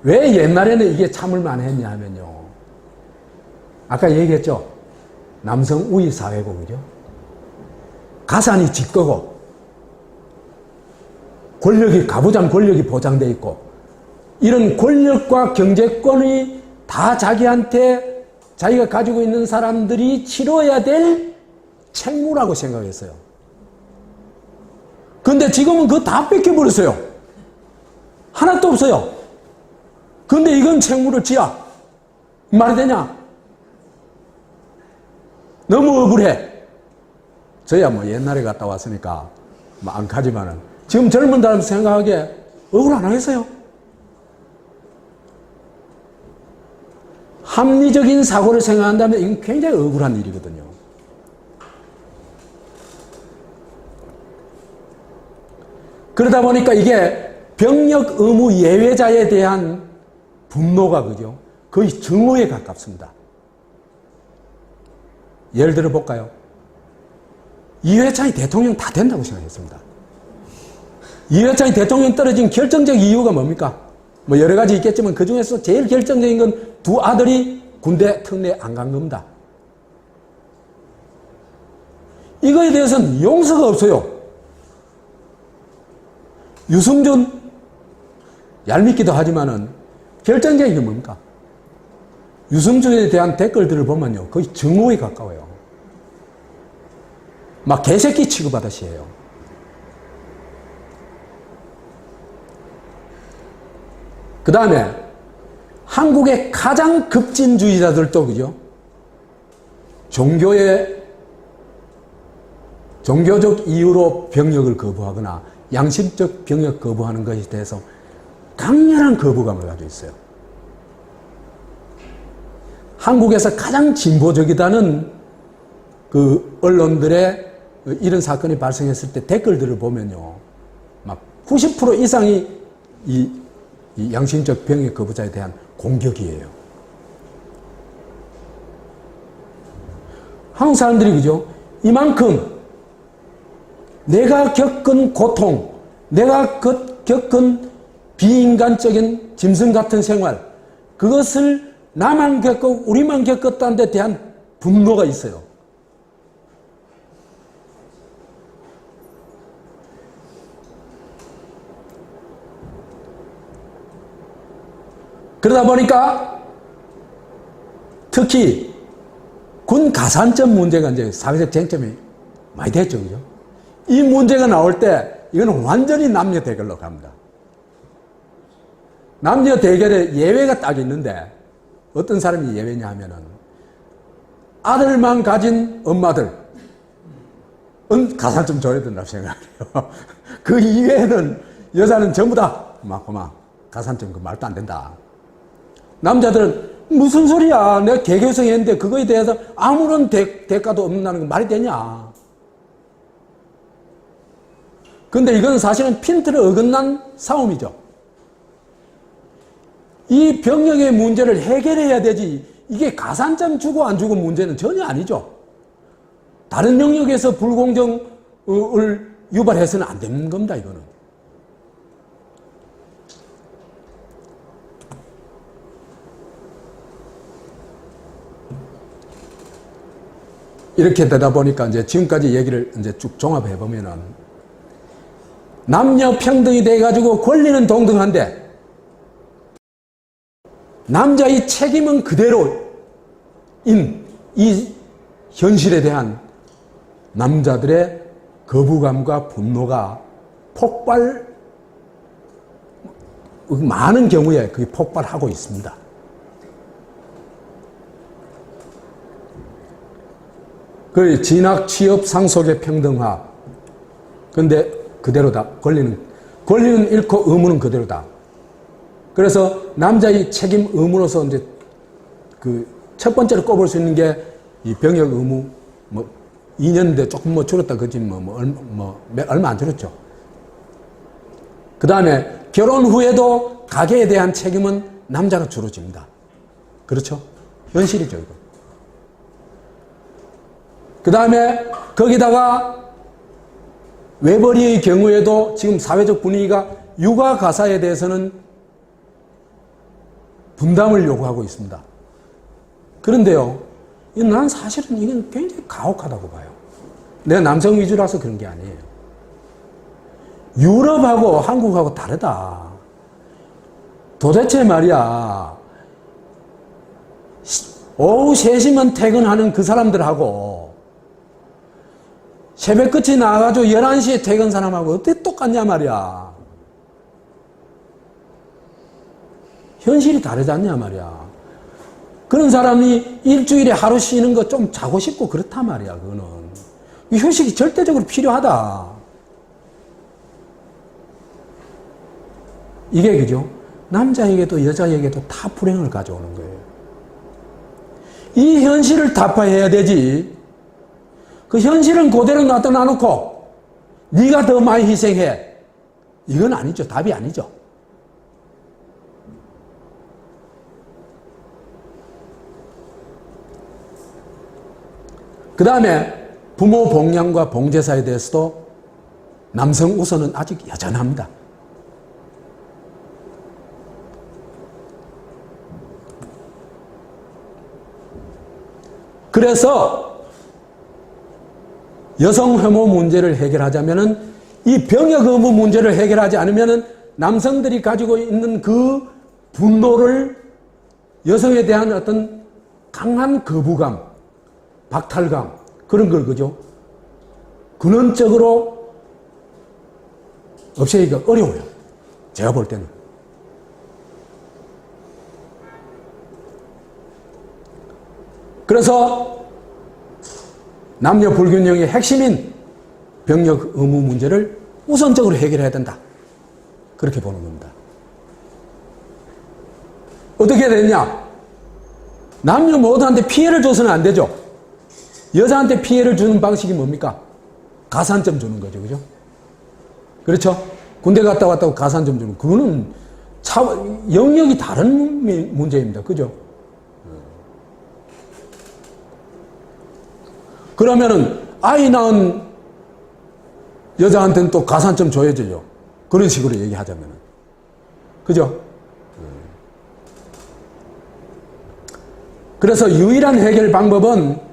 왜 옛날에는 이게 참을만 했냐 하면요. 아까 얘기했죠. 남성 우위 사회고, 그죠? 가산이 짙고, 권력이, 가부장 권력이 보장되어 있고, 이런 권력과 경제권이 다 자기한테 자기가 가지고 있는 사람들이 치러야 될 책무라고 생각했어요. 근데 지금은 그거 다 뺏겨버렸어요. 하나도 없어요. 근데 이건 책무를 지야. 말이 되냐? 너무 억울해. 저야 뭐 옛날에 갔다 왔으니까 뭐 안 가지만은 지금 젊은 사람 생각하기에 억울 안 하겠어요? 합리적인 사고를 생각한다면 이건 굉장히 억울한 일이거든요. 그러다 보니까 이게 병역 의무 예외자에 대한 분노가 그죠? 거의 증오에 가깝습니다. 예를 들어 볼까요? 이회창이 대통령 다 된다고 생각했습니다. 이회창이 대통령 떨어진 결정적 이유가 뭡니까? 뭐 여러 가지 있겠지만 그 중에서 제일 결정적인 건 두 아들이 군대 특례 안 간 겁니다. 이거에 대해서는 용서가 없어요. 유승준 얄밉기도 하지만은 결정적인 게 뭡니까? 유승준에 대한 댓글들을 보면요. 거의 증오에 가까워요. 막 개새끼 취급하듯이 해요. 그 다음에 한국의 가장 급진주의자들도 그죠? 종교적 이유로 병역을 거부하거나 양심적 병역 거부하는 것에 대해서 강렬한 거부감을 가지고 있어요. 한국에서 가장 진보적이다는 그 언론들의 이런 사건이 발생했을 때 댓글들을 보면요. 막 90% 이상이 이 양심적 병역 거부자에 대한 공격이에요. 한국 사람들이 그죠? 이만큼 내가 겪은 고통, 내가 겪은 비인간적인 짐승 같은 생활, 그것을 나만 겪고 우리만 겪었다는 데 대한 분노가 있어요. 그러다 보니까 특히 군 가산점 문제가 이제 사회적 쟁점이 많이 됐죠. 그죠? 이 문제가 나올 때 이거는 완전히 남녀 대결로 갑니다. 남녀 대결에 예외가 딱 있는데 어떤 사람이 예외냐 하면은 아들만 가진 엄마들은 가산점 줘야 된다고 생각해요. 그 이외에는 여자는 전부 다 가산점 그 말도 안 된다. 남자들은 무슨 소리야. 내가 개교성했는데 그거에 대해서 아무런 대가도 없는다는 건 말이 되냐. 근데 이건 사실은 핀트를 어긋난 싸움이죠. 이 병역의 문제를 해결해야 되지 이게 가산점 주고 안 주고 문제는 전혀 아니죠. 다른 영역에서 불공정을 유발해서는 안 되는 겁니다. 이거는. 이렇게 되다 보니까 이제 지금까지 얘기를 이제 쭉 종합해 보면은 남녀 평등이 돼 가지고 권리는 동등한데 남자의 책임은 그대로인 이 현실에 대한 남자들의 거부감과 분노가 많은 경우에 그게 폭발하고 있습니다. 그 진학, 취업, 상속의 평등화. 근데 그대로다. 권리는 잃고 의무는 그대로다. 그래서 남자의 책임 의무로서 이제 그 첫 번째로 꼽을 수 있는 게 이 병역 의무, 2년인데 조금 줄었다 그지 얼마 안 줄었죠. 그 다음에 결혼 후에도 가계에 대한 책임은 남자가 주로 집니다. 그렇죠? 현실이죠, 이거. 그 다음에 거기다가 외벌이의 경우에도 지금 사회적 분위기가 육아 가사에 대해서는 분담을 요구하고 있습니다. 그런데요, 난 사실은 이건 굉장히 가혹하다고 봐요. 내가 남성 위주라서 그런 게 아니에요. 유럽하고 한국하고 다르다. 도대체 말이야, 오후 3시면 퇴근하는 그 사람들하고 새벽 끝이 나와가지고 11시에 퇴근 사람하고 어떻게 똑같냐 말이야. 현실이 다르지 않냐 말이야. 그런 사람이 일주일에 하루 쉬는 거 좀 자고 싶고 그렇단 말이야. 그거는 이 휴식이 절대적으로 필요하다. 이게 그죠? 남자에게도 여자에게도 다 불행을 가져오는 거예요. 이 현실을 타파해야 되지. 그 현실은 그대로 놔둬놓고 네가 더 많이 희생해. 이건 아니죠. 답이 아니죠. 그 다음에 부모 봉양과 봉제사에 대해서도 남성 우선은 아직 여전합니다. 그래서 여성 혐오 문제를 해결하자면은 이 병역 의무 문제를 해결하지 않으면은 남성들이 가지고 있는 그 분노를 여성에 대한 어떤 강한 거부감, 박탈감, 그런 걸 그죠? 근원적으로 없애기가 어려워요. 제가 볼 때는. 그래서 남녀 불균형의 핵심인 병역 의무 문제를 우선적으로 해결해야 된다. 그렇게 보는 겁니다. 어떻게 됐냐? 남녀 모두한테 피해를 줘서는 안 되죠. 여자한테 피해를 주는 방식이 뭡니까? 가산점 주는 거죠. 그죠? 그렇죠? 군대 갔다 왔다고 가산점 주는, 그거는 영역이 다른 문제입니다. 그죠? 그러면은 아이 낳은 여자한테는 또 가산점 줘야죠. 그런 식으로 얘기하자면은. 그죠? 그래서 유일한 해결 방법은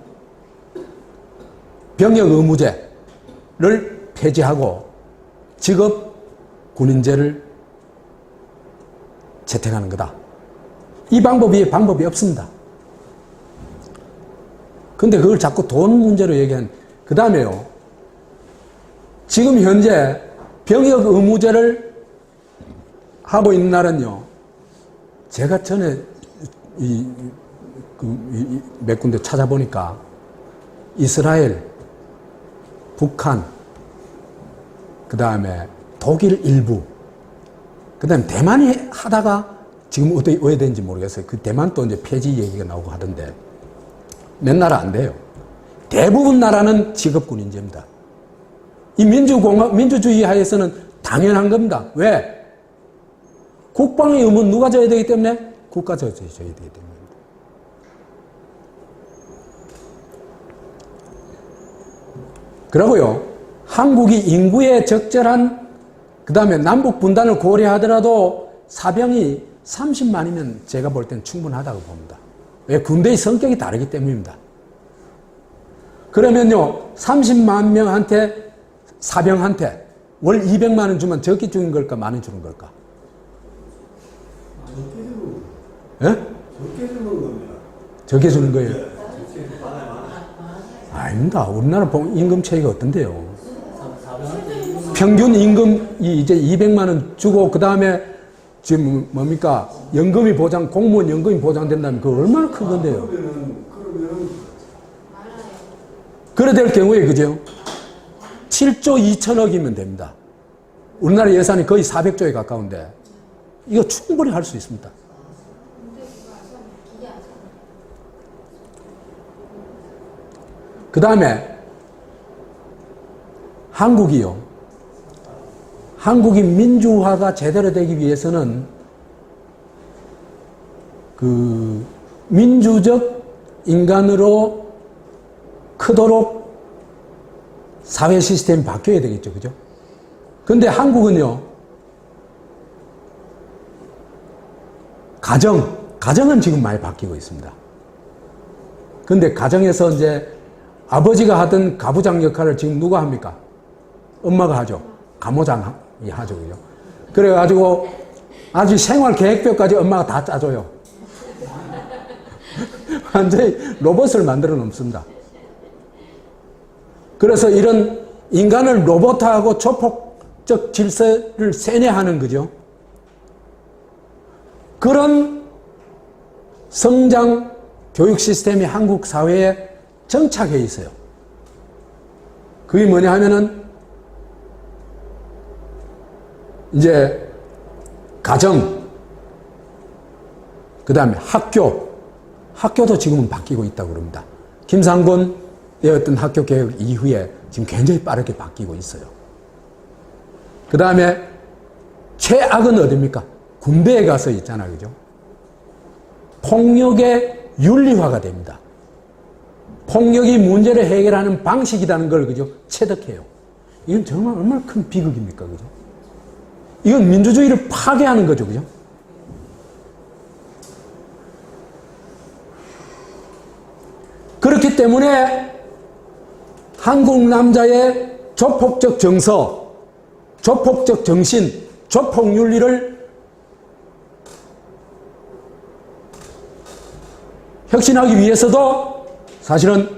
병역 의무제를 폐지하고 직업 군인제를 채택하는 거다. 이 방법이 없습니다. 근데 그걸 자꾸 돈 문제로 얘기한, 그 다음에요. 지금 현재 병역 의무제를 하고 있는 나라는요, 제가 전에 몇 군데 찾아보니까 이스라엘, 북한, 그 다음에 독일 일부, 그 다음에 대만이 하다가 지금 어떻게 왜 되는지 모르겠어요. 그 대만 또 이제 폐지 얘기가 나오고 하던데, 몇 나라 안 돼요. 대부분 나라는 직업군인제입니다. 이 민주주의 하에서는 당연한 겁니다. 왜? 국방의 의무는 누가 져야 되기 때문에? 국가 져야 되기 때문입니다. 그러고요, 한국이 인구에 적절한, 그 다음에 남북 분단을 고려하더라도 사병이 30만이면 제가 볼 때는 충분하다고 봅니다. 왜? 군대의 성격이 다르기 때문입니다. 그러면요, 30만 명한테, 사병한테 월 200만 원 주면 적게 주는 걸까, 많이 주는 걸까? 예? 적게 주는 겁니다. 적게 주는 거예요? 적게 많아요. 아닙니다. 우리나라 임금 체계가 어떤데요? 평균 임금이 이제 200만 원 주고 그 다음에 지금 뭡니까? 연금이 공무원 연금이 보장된다면 그거 얼마나 큰 건데요? 그러면은 그래 될 경우에 그죠? 7조 2천억이면 됩니다. 우리나라 예산이 거의 400조에 가까운데 이거 충분히 할 수 있습니다. 그 다음에 한국이 민주화가 제대로 되기 위해서는 그 민주적 인간으로 크도록 사회 시스템이 바뀌어야 되겠죠. 그죠? 근데 한국은요, 가정은 지금 많이 바뀌고 있습니다. 근데 가정에서 이제 아버지가 하던 가부장 역할을 지금 누가 합니까? 엄마가 하죠. 가모장이 하죠. 그죠? 그래가지고 아주 생활 계획표까지 엄마가 다 짜줘요. 완전히 로봇을 만들어 놓습니다. 그래서 이런 인간을 로봇화하고 조폭적 질서를 세뇌하는 거죠. 그런 성장 교육 시스템이 한국 사회에 정착해 있어요. 그게 뭐냐 하면은 이제 가정, 그 다음에 학교도 지금은 바뀌고 있다고 그럽니다. 김상곤의 어떤 학교 개혁 이후에 지금 굉장히 빠르게 바뀌고 있어요. 그 다음에 최악은 어딥니까? 군대에 가서 있잖아요. 그죠? 폭력의 윤리화가 됩니다. 폭력이 문제를 해결하는 방식이라는 걸, 그죠? 체득해요. 이건 정말 얼마나 큰 비극입니까? 그죠? 이건 민주주의를 파괴하는 거죠. 그죠? 그렇기 때문에 한국 남자의 조폭적 정서, 조폭적 정신, 조폭 윤리를 혁신하기 위해서도 사실은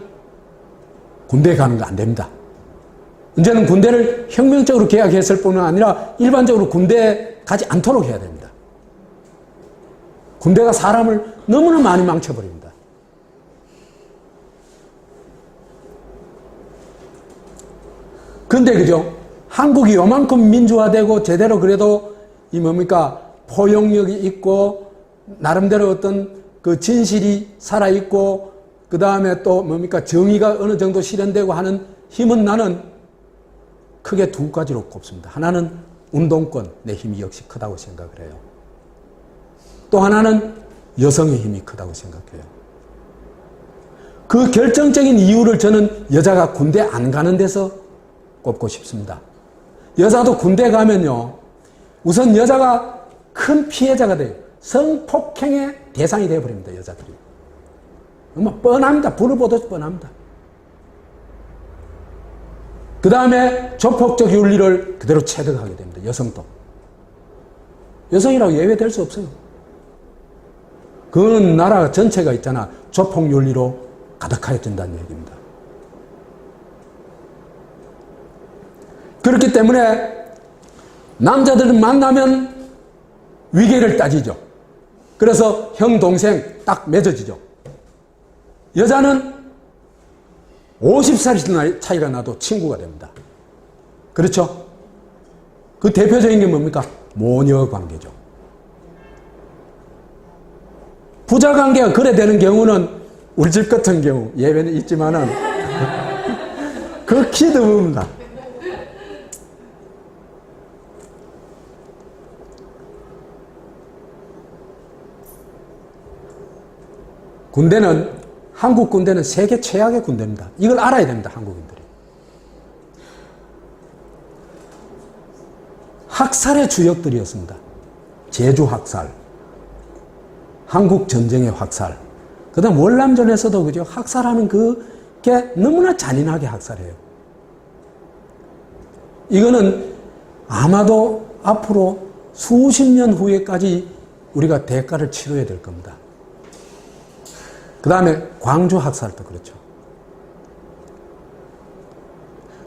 군대에 가는 거 안 됩니다. 이제는 군대를 혁명적으로 개혁했을 뿐만 아니라 일반적으로 군대에 가지 않도록 해야 됩니다. 군대가 사람을 너무나 많이 망쳐버립니다. 근데 그죠? 한국이 요만큼 민주화되고 제대로 그래도 이 뭡니까? 포용력이 있고 나름대로 어떤 그 진실이 살아있고 그 다음에 또 뭡니까? 정의가 어느 정도 실현되고 하는 힘은 나는 크게 두 가지로 꼽습니다. 하나는 운동권, 내 힘이 역시 크다고 생각을 해요. 또 하나는 여성의 힘이 크다고 생각해요. 그 결정적인 이유를 저는 여자가 군대 안 가는 데서 꼽고 싶습니다. 여자도 군대 가면요, 우선 여자가 큰 피해자가 돼요. 성폭행의 대상이 되어버립니다, 여자들이. 정말 뻔합니다. 불을 보듯 뻔합니다. 그 다음에 조폭적 윤리를 그대로 체득하게 됩니다, 여성도. 여성이라고 예외될 수 없어요. 그거는 나라 전체가 있잖아. 조폭 윤리로 가득하여진다는 얘기입니다. 그렇기 때문에 남자들은 만나면 위계를 따지죠. 그래서 형, 동생 딱 맺어지죠. 여자는 50살 차이가 나도 친구가 됩니다. 그렇죠? 그 대표적인 게 뭡니까? 모녀 관계죠. 부자 관계가 그래 되는 경우는 우리 집 같은 경우, 예외는 있지만은, 극히 드뭅니다. 한국 군대는 세계 최악의 군대입니다. 이걸 알아야 됩니다, 한국인들이. 학살의 주역들이었습니다. 제주 학살, 한국 전쟁의 학살, 그 다음 월남전에서도 그죠? 학살하는 그게 너무나 잔인하게 학살해요. 이거는 아마도 앞으로 수십 년 후에까지 우리가 대가를 치러야 될 겁니다. 그 다음에 광주 학살도 그렇죠.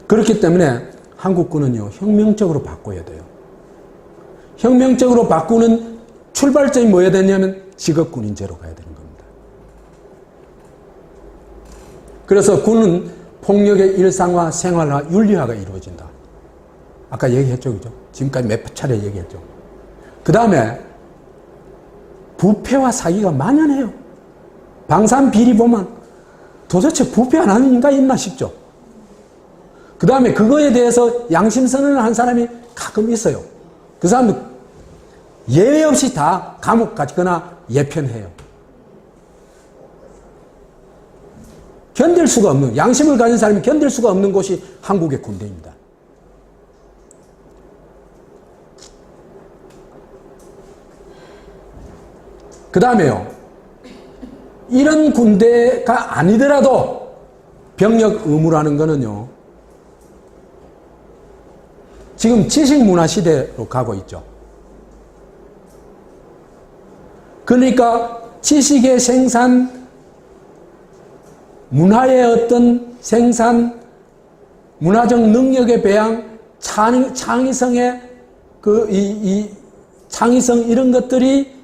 그렇기 때문에 한국군은요, 혁명적으로 바꿔야 돼요. 혁명적으로 바꾸는 출발점이 뭐여야 되냐면 직업군인제로 가야 되는 겁니다. 그래서 군은 폭력의 일상화, 생활화, 윤리화가 이루어진다. 아까 얘기했죠, 그죠? 지금까지 몇 차례 얘기했죠. 그 다음에 부패와 사기가 만연해요. 방산 비리 보면 도대체 부패 안 하는 인간이 있나 싶죠. 그 다음에 그거에 대해서 양심 선언을 한 사람이 가끔 있어요. 그 사람은 예외 없이 다 감옥 가거나 예편해요. 견딜 수가 없는, 양심을 가진 사람이 견딜 수가 없는 곳이 한국의 군대입니다. 그 다음에요, 이런 군대가 아니더라도 병력 의무라는 거는요, 지금 지식문화 시대로 가고 있죠. 그러니까 지식의 생산, 문화의 어떤 생산, 문화적 능력의 배양, 창의성의 창의성 이런 것들이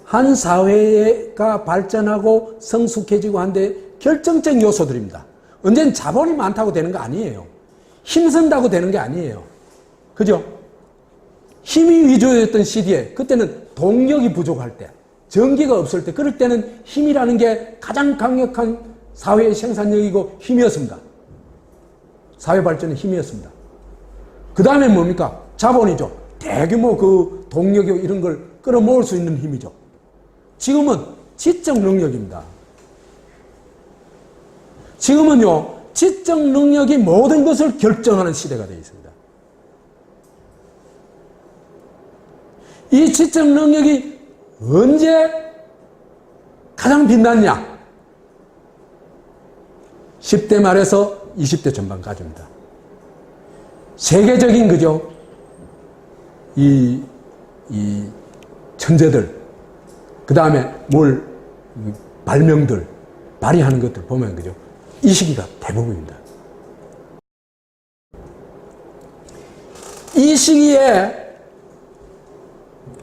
한 사회가 발전하고 성숙해지고 한데 결정적 요소들입니다. 언제는 자본이 많다고 되는 거 아니에요. 힘쓴다고 되는 게 아니에요. 그죠? 힘이 위주였던 시대에, 그때는 동력이 부족할 때, 전기가 없을 때, 그럴 때는 힘이라는 게 가장 강력한 사회의 생산력이고 힘이었습니다. 사회 발전의 힘이었습니다. 그 다음에 뭡니까? 자본이죠. 대규모 그 동력이고 이런 걸 끌어모을 수 있는 힘이죠. 지금은 지적 능력입니다. 지금은요, 지적 능력이 모든 것을 결정하는 시대가 되어 있습니다. 이 지적 능력이 언제 가장 빛났냐? 10대 말에서 20대 전반까지입니다. 세계적인 그죠? 이 천재들, 그 다음에 발명들, 발휘하는 것들 보면 그죠? 이 시기가 대부분입니다. 이 시기에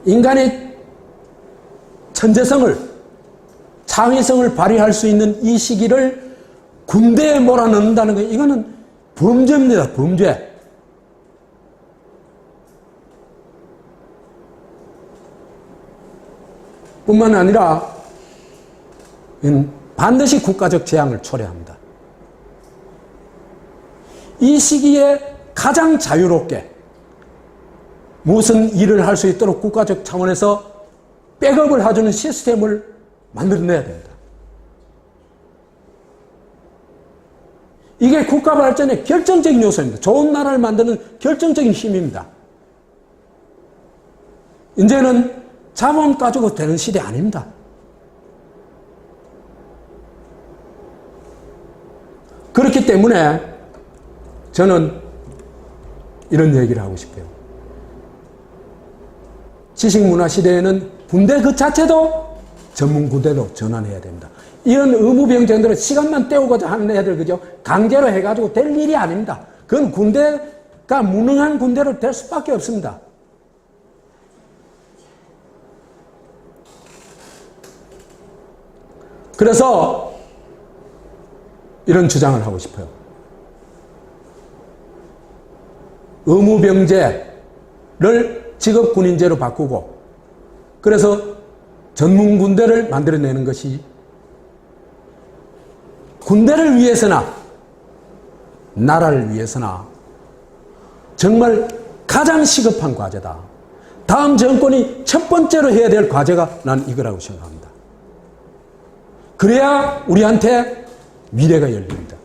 인간의 천재성을, 창의성을 발휘할 수 있는 이 시기를 군대에 몰아넣는다는 거, 이거는 범죄입니다. 범죄. 뿐만 아니라 반드시 국가적 재앙을 초래합니다. 이 시기에 가장 자유롭게 무슨 일을 할 수 있도록 국가적 차원에서 백업을 해주는 시스템을 만들어내야 됩니다. 이게 국가 발전의 결정적인 요소입니다. 좋은 나라를 만드는 결정적인 힘입니다. 이제는 자본 가지고 되는 시대 아닙니다. 그렇기 때문에 저는 이런 얘기를 하고 싶어요. 지식문화 시대에는 군대 그 자체도 전문군대로 전환해야 됩니다. 이런 의무병장들은 시간만 때우고자 하는 애들, 그죠? 강제로 해가지고 될 일이 아닙니다. 그건 군대가 무능한 군대로 될 수밖에 없습니다. 그래서 이런 주장을 하고 싶어요. 의무병제를 직업군인제로 바꾸고, 그래서 전문군대를 만들어내는 것이 군대를 위해서나 나라를 위해서나 정말 가장 시급한 과제다. 다음 정권이 첫 번째로 해야 될 과제가 난 이거라고 생각합니다. 그래야 우리한테 미래가 열립니다.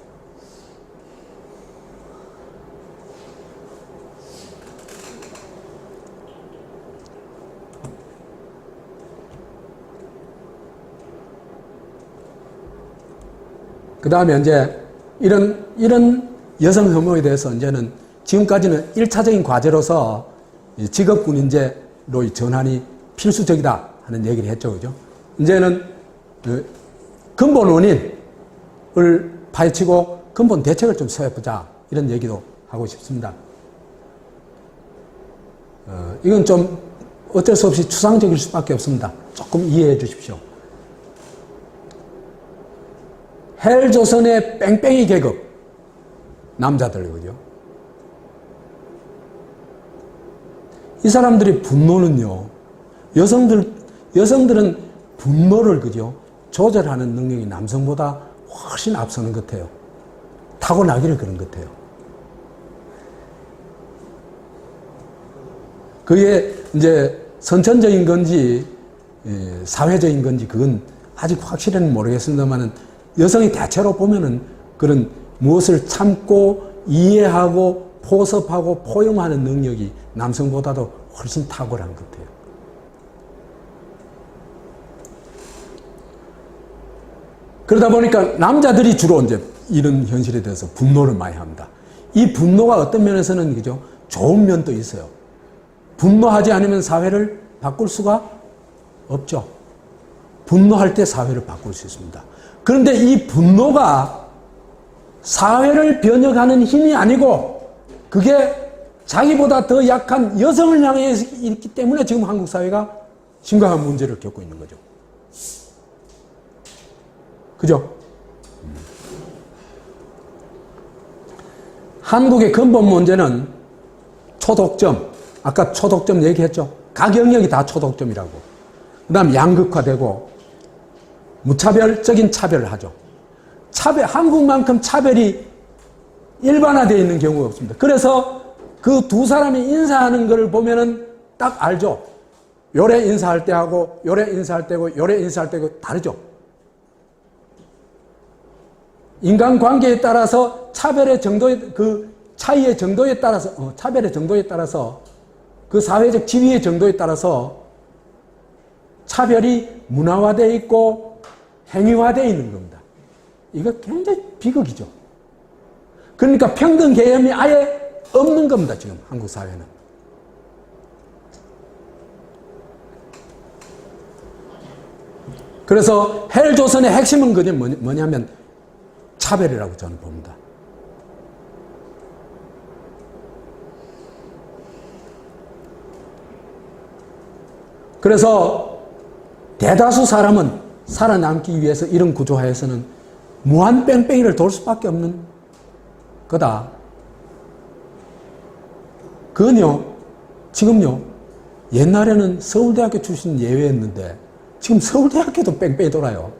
그 다음에 이제 이런 여성 혐오에 대해서 이제는 지금까지는 1차적인 과제로서 직업군인제로의 전환이 필수적이다 하는 얘기를 했죠. 그죠? 이제는 그 근본 원인을 파헤치고 근본 대책을 좀 세워보자. 이런 얘기도 하고 싶습니다. 이건 좀 어쩔 수 없이 추상적일 수밖에 없습니다. 조금 이해해 주십시오. 헬조선의 뺑뺑이 계급, 남자들, 그죠? 이 사람들의 분노는요, 여성들은 분노를, 그죠? 조절하는 능력이 남성보다 훨씬 앞서는 것 같아요. 타고나기를 그런 것 같아요. 그게 이제 선천적인 건지 사회적인 건지 그건 아직 확실히는 모르겠습니다만은 여성이 대체로 보면은 그런 무엇을 참고 이해하고 포섭하고 포용하는 능력이 남성보다도 훨씬 탁월한 것 같아요. 그러다 보니까 남자들이 주로 이제 이런 현실에 대해서 분노를 많이 합니다. 이 분노가 어떤 면에서는 그죠? 좋은 면도 있어요. 분노하지 않으면 사회를 바꿀 수가 없죠. 분노할 때 사회를 바꿀 수 있습니다. 그런데 이 분노가 사회를 변혁하는 힘이 아니고 그게 자기보다 더 약한 여성을 향해 있기 때문에 지금 한국 사회가 심각한 문제를 겪고 있는 거죠. 그죠? 한국의 근본 문제는 초독점, 아까 초독점 얘기했죠. 각 영역이 다 초독점이라고. 그 다음 양극화되고 무차별적인 차별을 하죠. 한국만큼 차별이 일반화되어 있는 경우가 없습니다. 그래서 그 두 사람이 인사하는 걸 보면은 딱 알죠. 요래 인사할 때하고 요래 인사할 때고 요래 인사할 때고 다르죠. 인간관계에 따라서 차별의 정도에 그 차이의 정도에 따라서 차별의 정도에 따라서 그 사회적 지위의 정도에 따라서 차별이 문화화되어 있고 행위화되어 있는 겁니다. 이거 굉장히 비극이죠. 그러니까 평등 개념이 아예 없는 겁니다. 지금 한국 사회는. 그래서 헬조선의 핵심은 그냥 뭐냐면 차별이라고 저는 봅니다. 그래서 대다수 사람은 살아남기 위해서 이런 구조하에서는 무한 뺑뺑이를 돌 수밖에 없는 거다. 그건요, 지금요, 옛날에는 서울대학교 출신 예외였는데 지금 서울대학교도 뺑뺑이 돌아요.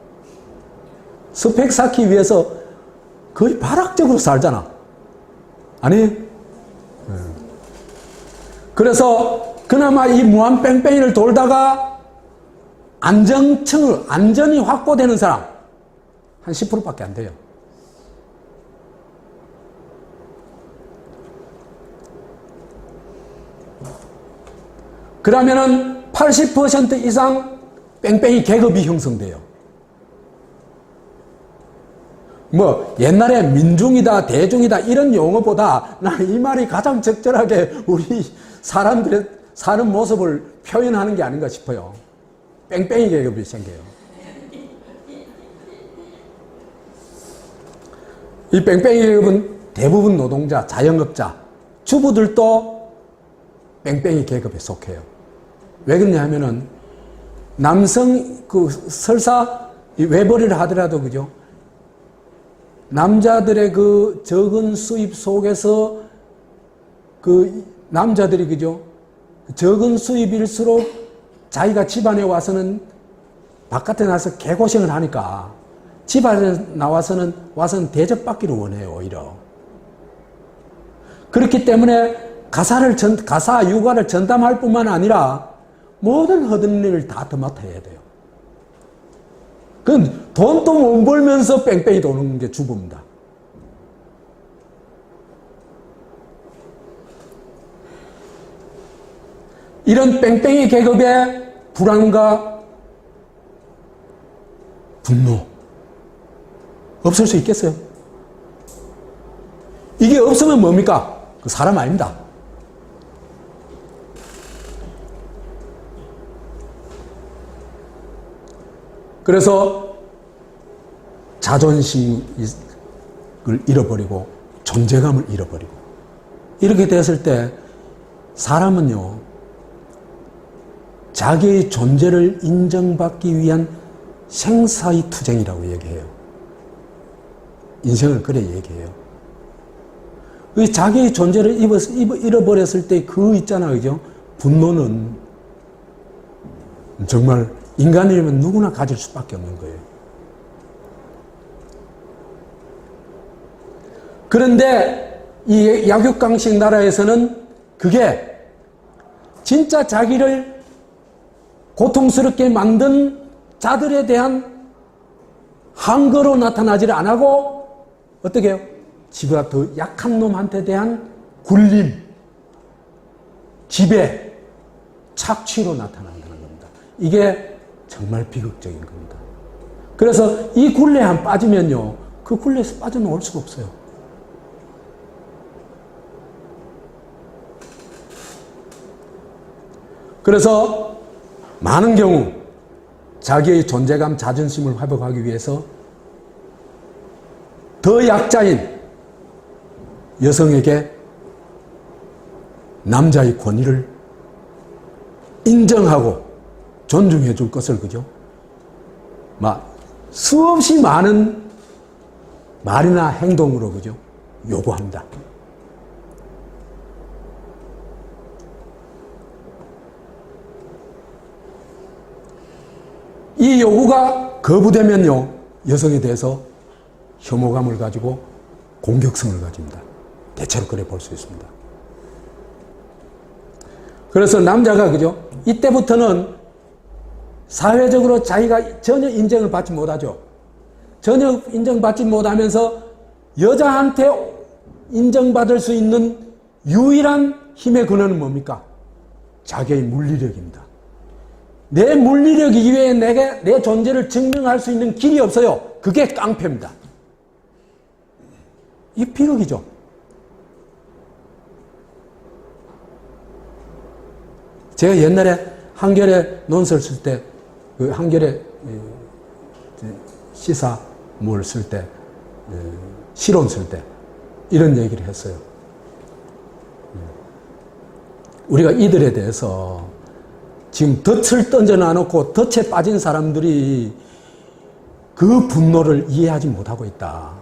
스펙 쌓기 위해서 거의 발악적으로 살잖아. 아니? 그래서 그나마 이 무한 뺑뺑이를 돌다가 안전이 확보되는 사람 한 10%밖에 안 돼요. 그러면은 80% 이상 뺑뺑이 계급이 형성돼요. 뭐 옛날에 민중이다 대중이다 이런 용어보다 난 이 말이 가장 적절하게 우리 사람들의 사는 모습을 표현하는 게 아닌가 싶어요. 뺑뺑이 계급이 생겨요. 이 뺑뺑이 계급은 대부분 노동자, 자영업자, 주부들도 뺑뺑이 계급에 속해요. 왜 그러냐 하면은 남성 설사 외벌이를 하더라도 그죠? 남자들의 그 적은 수입 속에서 그 남자들이 그죠? 적은 수입일수록 자기가 집안에 와서는 바깥에 나서 개고생을 하니까 집안에 와서는 대접받기를 원해요, 오히려. 그렇기 때문에 가사 육아를 전담할 뿐만 아니라 모든 허든 일을 다 맡아야 돼요. 그건 돈도 못 벌면서 뺑뺑이 도는 게 주부입니다. 이런 뺑뺑이 계급의 불안과 분노 없을 수 있겠어요? 이게 없으면 뭡니까? 그 사람 아닙니다. 그래서 자존심을 잃어버리고 존재감을 잃어버리고 이렇게 됐을 때 사람은요, 자기의 존재를 인정받기 위한 생사의 투쟁이라고 얘기해요. 인생을 그래 얘기해요. 자기의 존재를 잃어버렸을 때 그 있잖아요, 그죠? 분노는 정말 인간이라면 누구나 가질 수밖에 없는 거예요. 그런데 이 약육강식 나라에서는 그게 진짜 자기를 고통스럽게 만든 자들에 대한 항거로 나타나지를 안 하고 어떻게 해요? 지보다 더 약한 놈한테 대한 굴림, 지배, 착취로 나타난다는 겁니다. 이게 정말 비극적인 겁니다. 그래서 이 굴레에 한 빠지면요, 그 굴레에서 빠져나올 수가 없어요. 그래서 많은 경우 자기의 존재감, 자존심을 회복하기 위해서 더 약자인 여성에게 남자의 권위를 인정하고 존중해 줄 것을, 그죠? 수없이 많은 말이나 행동으로, 그죠? 요구합니다. 이 요구가 거부되면요, 여성에 대해서 혐오감을 가지고 공격성을 가집니다. 대체로 그래 볼 수 있습니다. 그래서 남자가, 그죠? 이때부터는 사회적으로 자기가 전혀 인정을 받지 못하죠. 전혀 인정받지 못하면서 여자한테 인정받을 수 있는 유일한 힘의 근원은 뭡니까? 자기의 물리력입니다. 내 물리력 이외에 내가 내 존재를 증명할 수 있는 길이 없어요. 그게 깡패입니다. 이 비극이죠. 제가 옛날에 한겨레 논설 쓸 때, 그 한겨레 시사물 쓸 때, 시론 쓸 때 이런 얘기를 했어요. 우리가 이들에 대해서 지금 덫을 던져 놔놓고 덫에 빠진 사람들이 그 분노를 이해하지 못하고 있다.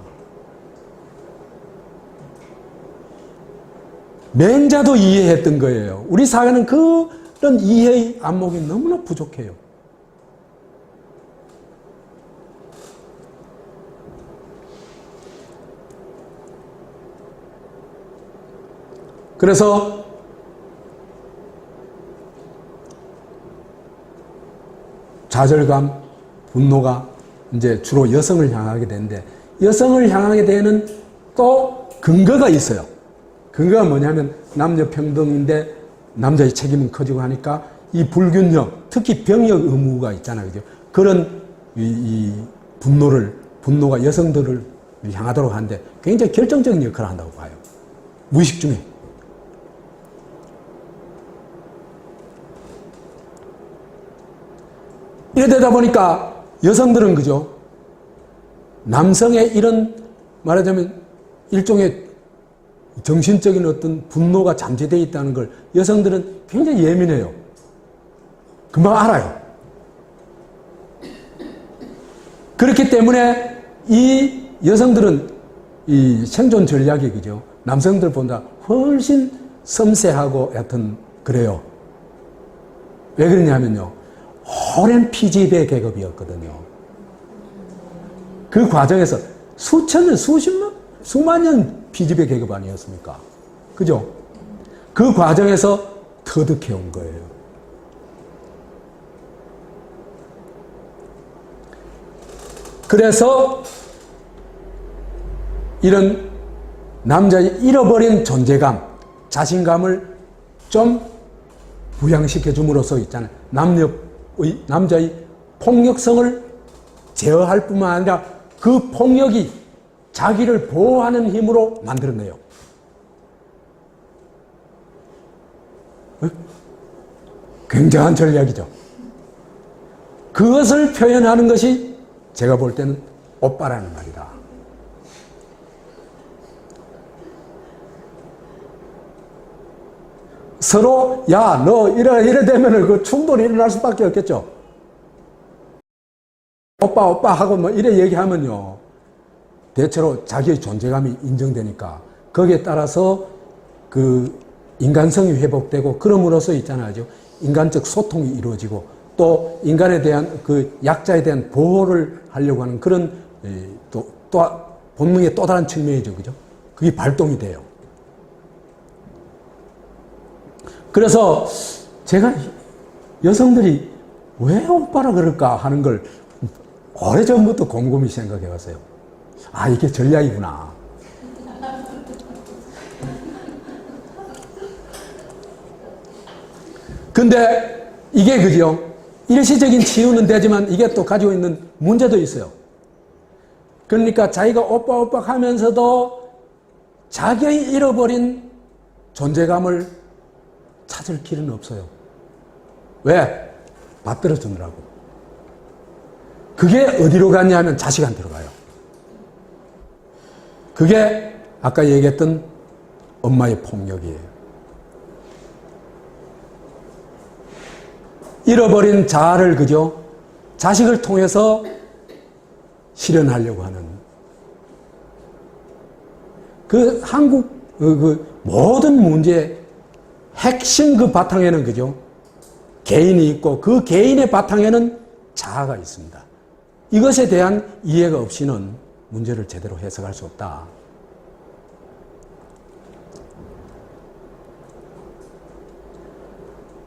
맹자도 이해했던 거예요. 우리 사회는 그런 이해의 안목이 너무나 부족해요. 그래서 좌절감, 분노가 이제 주로 여성을 향하게 되는데, 여성을 향하게 되는 또 근거가 있어요. 근거가 뭐냐면 남녀 평등인데 남자의 책임은 커지고 하니까 이 불균형, 특히 병역 의무가 있잖아요, 그죠? 그런 이 분노가 여성들을 향하도록 하는데 굉장히 결정적인 역할을 한다고 봐요. 무의식 중에. 이러다 보니까 여성들은, 그죠? 남성의 이런 말하자면 일종의 정신적인 어떤 분노가 잠재되어 있다는 걸 여성들은 굉장히 예민해요. 금방 알아요. 그렇기 때문에 이 여성들은 이 생존 전략이, 그죠? 남성들보다 훨씬 섬세하고 여하튼 그래요. 왜 그러냐면요, 오랜 피지배 계급이었거든요. 그 과정에서 수천 년, 수만 년 피지배 계급 아니었습니까? 그죠? 그 과정에서 터득해 온 거예요. 그래서 이런 남자의 잃어버린 존재감, 자신감을 좀 부양시켜 줌으로써 있잖아요. 남자의 폭력성을 제어할 뿐만 아니라 그 폭력이 자기를 보호하는 힘으로 만들어내요. 굉장한 전략이죠. 그것을 표현하는 것이 제가 볼 때는 오빠라는 말이다. 서로 야, 너 이래 되면은 그 충돌이 일어날 수밖에 없겠죠. 오빠 하고 뭐 이래 얘기하면요, 대체로 자기의 존재감이 인정되니까 거기에 따라서 그 인간성이 회복되고, 그럼으로써 있잖아요, 인간적 소통이 이루어지고, 또 인간에 대한 그 약자에 대한 보호를 하려고 하는 그런 또 본능의 또 다른 측면이죠, 그죠? 그게 발동이 돼요. 그래서 제가 여성들이 왜 오빠라 그럴까 하는 걸 오래전부터 곰곰이 생각해 봤어요. 아, 이게 전략이구나. 근데 이게 그죠? 일시적인 치유는 되지만 이게 또 가지고 있는 문제도 있어요. 그러니까 자기가 오빠 하면서도 자기의 잃어버린 존재감을 찾을 길은 없어요. 왜? 받들어 주느라고. 그게 어디로 갔냐 하면 자식한테로 가요. 그게 아까 얘기했던 엄마의 폭력이에요. 잃어버린 자아를 그죠? 자식을 통해서 실현하려고 하는 그 한국 그 모든 문제의 핵심 그 바탕에는 그죠? 개인이 있고, 그 개인의 바탕에는 자아가 있습니다. 이것에 대한 이해가 없이는 문제를 제대로 해석할 수 없다.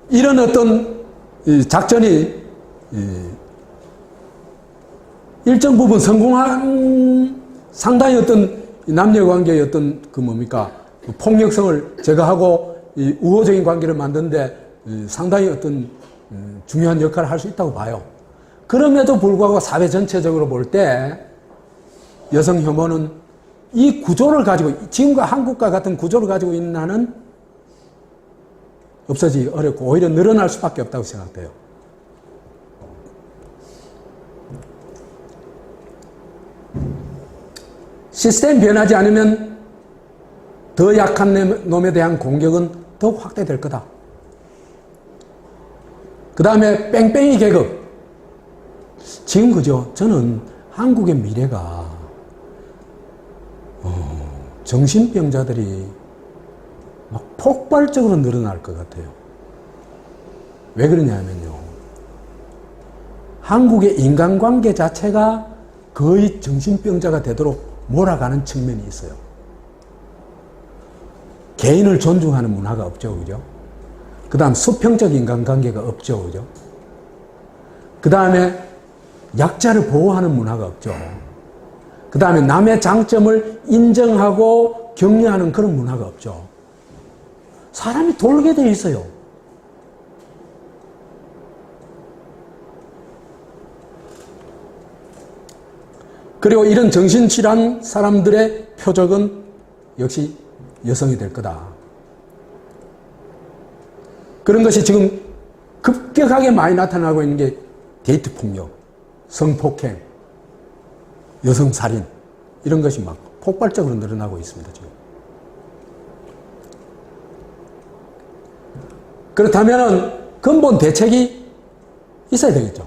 이런 어떤 작전이 일정 부분 성공한, 상당히 어떤 남녀관계의 어떤 그 뭡니까, 폭력성을 제거하고 이 우호적인 관계를 만드는데 상당히 어떤 중요한 역할을 할 수 있다고 봐요. 그럼에도 불구하고 사회 전체적으로 볼 때 여성 혐오는 이 구조를 가지고, 지금과 한국과 같은 구조를 가지고 있는 한은 없어지기 어렵고 오히려 늘어날 수밖에 없다고 생각돼요. 시스템이 변하지 않으면 더 약한 놈에 대한 공격은 더 확대될 거다. 그 다음에 뺑뺑이 계급. 지금 그죠? 저는 한국의 미래가 정신병자들이 막 폭발적으로 늘어날 것 같아요. 왜 그러냐면요, 한국의 인간관계 자체가 거의 정신병자가 되도록 몰아가는 측면이 있어요. 개인을 존중하는 문화가 없죠, 그죠? 그 다음 수평적 인간관계가 없죠, 그죠? 그 다음에 약자를 보호하는 문화가 없죠. 그 다음에 남의 장점을 인정하고 격려하는 그런 문화가 없죠. 사람이 돌게 돼 있어요. 그리고 이런 정신질환 사람들의 표적은 역시 여성이 될 거다. 그런 것이 지금 급격하게 많이 나타나고 있는 게 데이트 폭력, 성폭행, 여성살인, 이런 것이 막 폭발적으로 늘어나고 있습니다, 지금. 그렇다면 근본 대책이 있어야 되겠죠.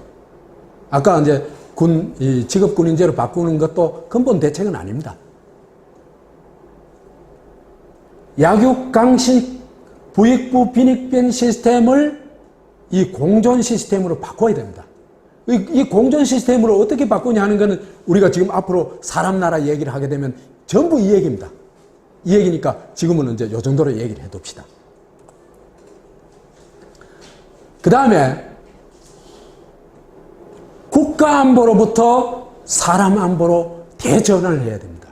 아까 이제 이 직업군인제로 바꾸는 것도 근본 대책은 아닙니다. 약육, 강식, 부익부, 빈익변 시스템을 이 공존 시스템으로 바꿔야 됩니다. 이 공존 시스템으로 어떻게 바꾸냐 하는 것은 우리가 지금 앞으로 사람 나라 얘기를 하게 되면 전부 이 얘기입니다. 이 얘기니까 지금은 이제 요 정도로 얘기를 해둡시다. 그 다음에 국가 안보로부터 사람 안보로 대전환을 해야 됩니다.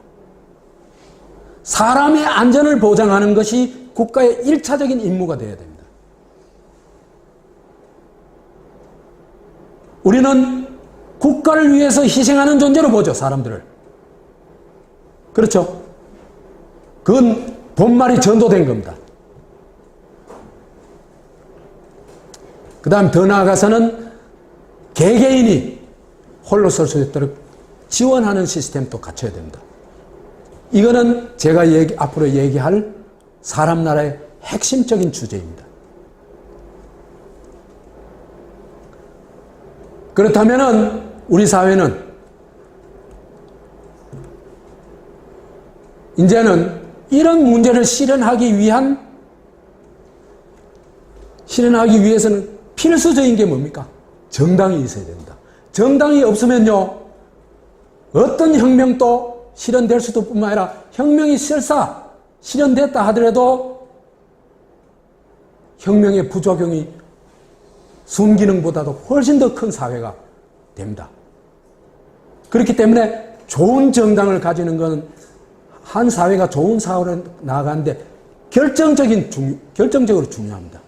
사람의 안전을 보장하는 것이 국가의 1차적인 임무가 되어야 됩니다. 우리는 국가를 위해서 희생하는 존재로 보죠, 사람들을. 그렇죠? 그건 본말이 전도된 겁니다. 그 다음 더 나아가서는 개개인이 홀로 설 수 있도록 지원하는 시스템도 갖춰야 됩니다. 이거는 제가 앞으로 얘기할 사람 나라의 핵심적인 주제입니다. 그렇다면은 우리 사회는 이제는 이런 문제를 실현하기 위해서는 필수적인 게 뭡니까? 정당이 있어야 됩니다. 정당이 없으면요, 어떤 혁명도 실현될 수도 뿐만 아니라 혁명이 설사 실현됐다 하더라도 혁명의 부작용이 순기능보다도 훨씬 더 큰 사회가 됩니다. 그렇기 때문에 좋은 정당을 가지는 건 한 사회가 좋은 사회로 나아가는데 결정적으로 중요합니다.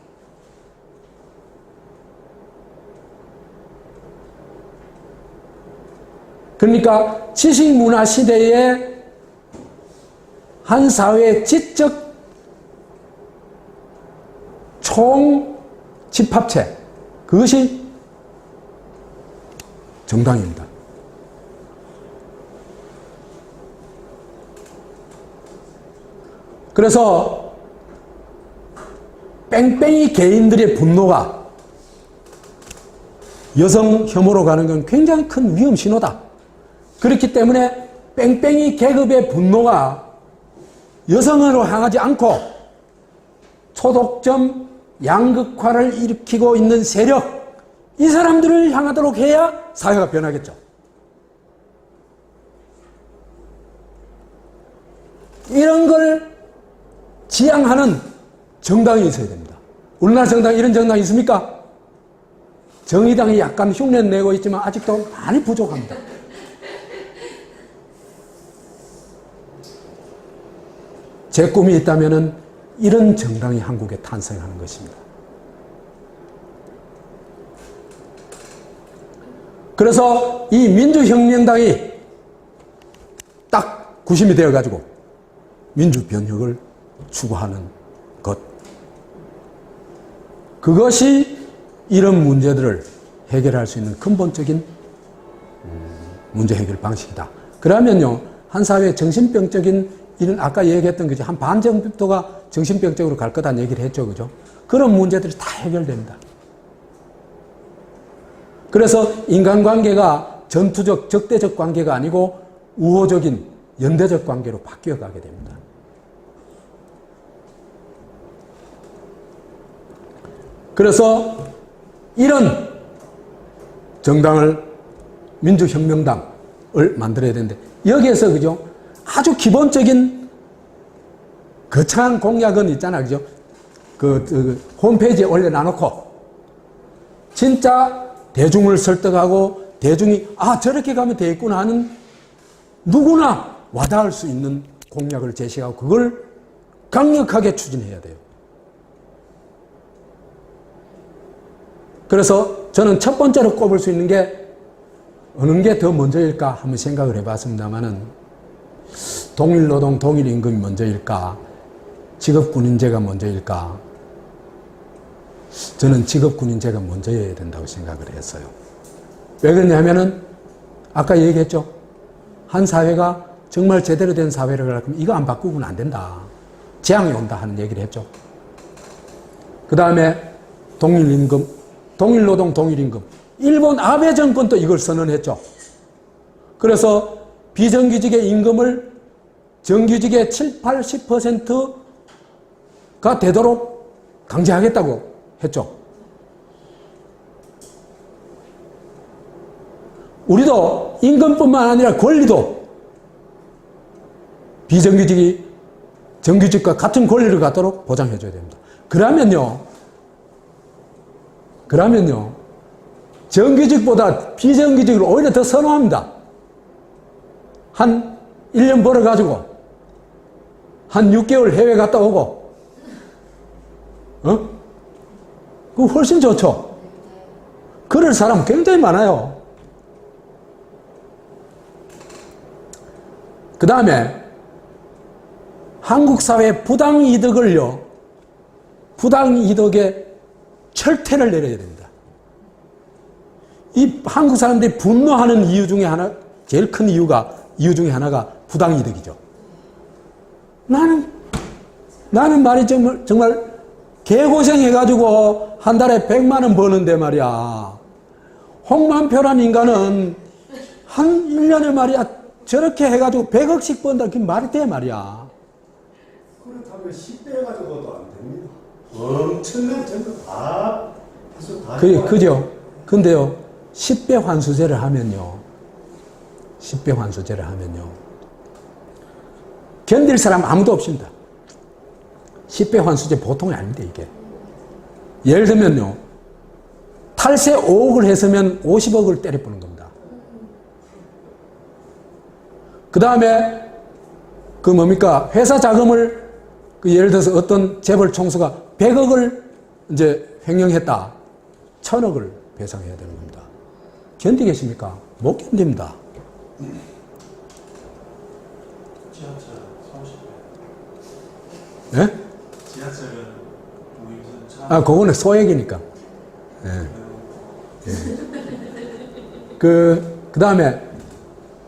그러니까 지식문화 시대에 한 사회의 지적 총집합체, 그것이 정당입니다. 그래서 뺑뺑이 개인들의 분노가 여성 혐오로 가는 건 굉장히 큰 위험 신호다. 그렇기 때문에 뺑뺑이 계급의 분노가 여성으로 향하지 않고 초독점 양극화를 일으키고 있는 세력, 이 사람들을 향하도록 해야 사회가 변하겠죠. 이런 걸 지향하는 정당이 있어야 됩니다. 우리나라 정당, 이런 정당이 있습니까? 정의당이 약간 흉내는 내고 있지만 아직도 많이 부족합니다. 제 꿈이 있다면 이런 정당이 한국에 탄생하는 것입니다. 그래서 이 민주혁명당이 딱 구심이 되어가지고 민주변혁을 추구하는 것. 그것이 이런 문제들을 해결할 수 있는 근본적인 문제 해결 방식이다. 그러면요, 한 사회의 정신병적인 이런 아까 얘기했던 거지, 한 반 정도가 정신병적으로 갈 거다는 얘기를 했죠, 그죠? 그런 문제들이 다 해결됩니다. 그래서 인간관계가 전투적, 적대적 관계가 아니고 우호적인 연대적 관계로 바뀌어가게 됩니다. 그래서 이런 정당을 민주혁명당을 만들어야 되는데 여기에서 그죠? 아주 기본적인 거창한 공약은 있잖아, 그죠? 홈페이지에 올려놔놓고 진짜 대중을 설득하고 대중이 저렇게 가면 되겠구나 하는 누구나 와닿을 수 있는 공약을 제시하고 그걸 강력하게 추진해야 돼요. 그래서 저는 첫 번째로 꼽을 수 있는 게 어느 게 더 먼저일까 한번 생각을 해봤습니다만은 동일노동, 동일임금이 먼저일까? 직업군인제가 먼저일까? 저는 직업군인제가 먼저여야 된다고 생각을 했어요. 왜 그러냐면은 아까 얘기했죠. 한 사회가 정말 제대로 된 사회를 하려면 이거 안 바꾸고는 안 된다. 재앙이 온다 하는 얘기를 했죠. 그 다음에 동일임금, 동일노동, 동일임금. 일본 아베 정권도 이걸 선언했죠. 그래서 비정규직의 임금을 정규직의 7, 80%가 되도록 강제하겠다고 했죠. 우리도 임금뿐만 아니라 권리도 비정규직이 정규직과 같은 권리를 갖도록 보장해줘야 됩니다. 그러면요, 정규직보다 비정규직을 오히려 더 선호합니다. 한 1년 벌어가지고 한 6개월 해외 갔다 오고 그거 훨씬 좋죠. 그럴 사람 굉장히 많아요. 그 다음에 한국 사회의 부당이득을요, 부당이득에 철퇴를 내려야 됩니다. 이 한국 사람들이 분노하는 이유 중에 하나, 제일 큰 이유 중에 하나가 부당이득이죠. 나는 말이 정말 개고생해가지고 한 달에 100만 원 버는데 말이야. 홍만표란 인간은 한 1년에 말이야. 저렇게 해가지고 100억씩 번다. 그게 말이 돼 말이야. 그렇다면 10배 가지고도 안 됩니다. 엄청난 전부 다 해서 다 그죠? 근데요, 10배 환수제를 하면요. 10배 환수제를 하면요. 견딜 사람 아무도 없습니다. 10배 환수제 보통이 아닌데, 이게. 예를 들면요. 탈세 5억을 했으면 50억을 때려부는 겁니다. 그 다음에, 회사 자금을, 예를 들어서 어떤 재벌 총수가 100억을 이제 횡령했다. 1000억을 배상해야 되는 겁니다. 견디겠습니까? 못 견딥니다. 지하철 30배. 예? 지하철은 우리 무슨 차. 그거는 소액이니까. 예. 예. 그 다음에,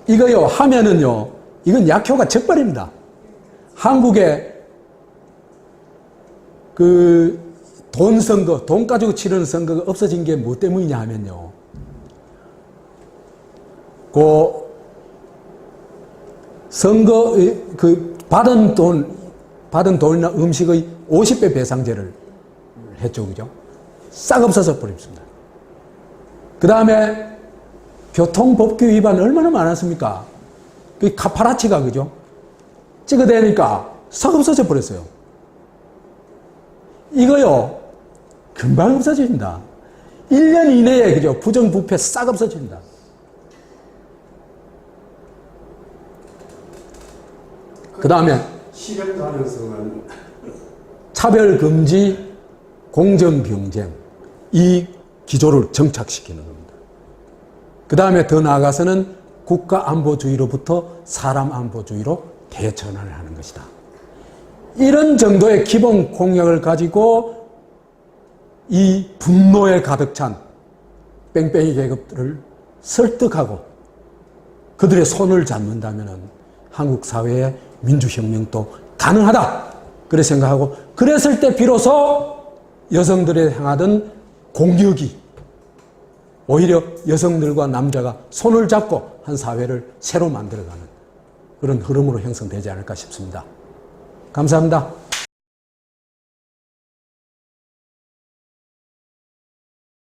이거요, 하면은요, 이건 약효가 적발입니다. 한국에 돈 선거, 돈 가지고 치르는 선거가 없어진 게 뭐 때문이냐 하면요. 선거, 받은 돈이나 음식의 50배 배상제를 했죠. 그죠? 싹 없어져 버립니다. 그 다음에 교통법규 위반 얼마나 많았습니까? 그 카파라치가, 그죠? 찍어대니까 싹 없어져 버렸어요. 이거요, 금방 없어집니다. 1년 이내에, 그죠? 부정부패 싹 없어집니다. 그 다음에 실현 가능성은 차별금지, 공정경쟁, 이 기조를 정착시키는 겁니다. 그 다음에 더 나아가서는 국가안보주의로부터 사람안보주의로 대전환을 하는 것이다. 이런 정도의 기본 공약을 가지고 이 분노에 가득 찬 뺑뺑이 계급들을 설득하고 그들의 손을 잡는다면 한국 사회의 민주혁명도 가능하다. 그래 생각하고, 그랬을 때 비로소 여성들에 향하던 공격이 오히려 여성들과 남자가 손을 잡고 한 사회를 새로 만들어가는 그런 흐름으로 형성되지 않을까 싶습니다. 감사합니다.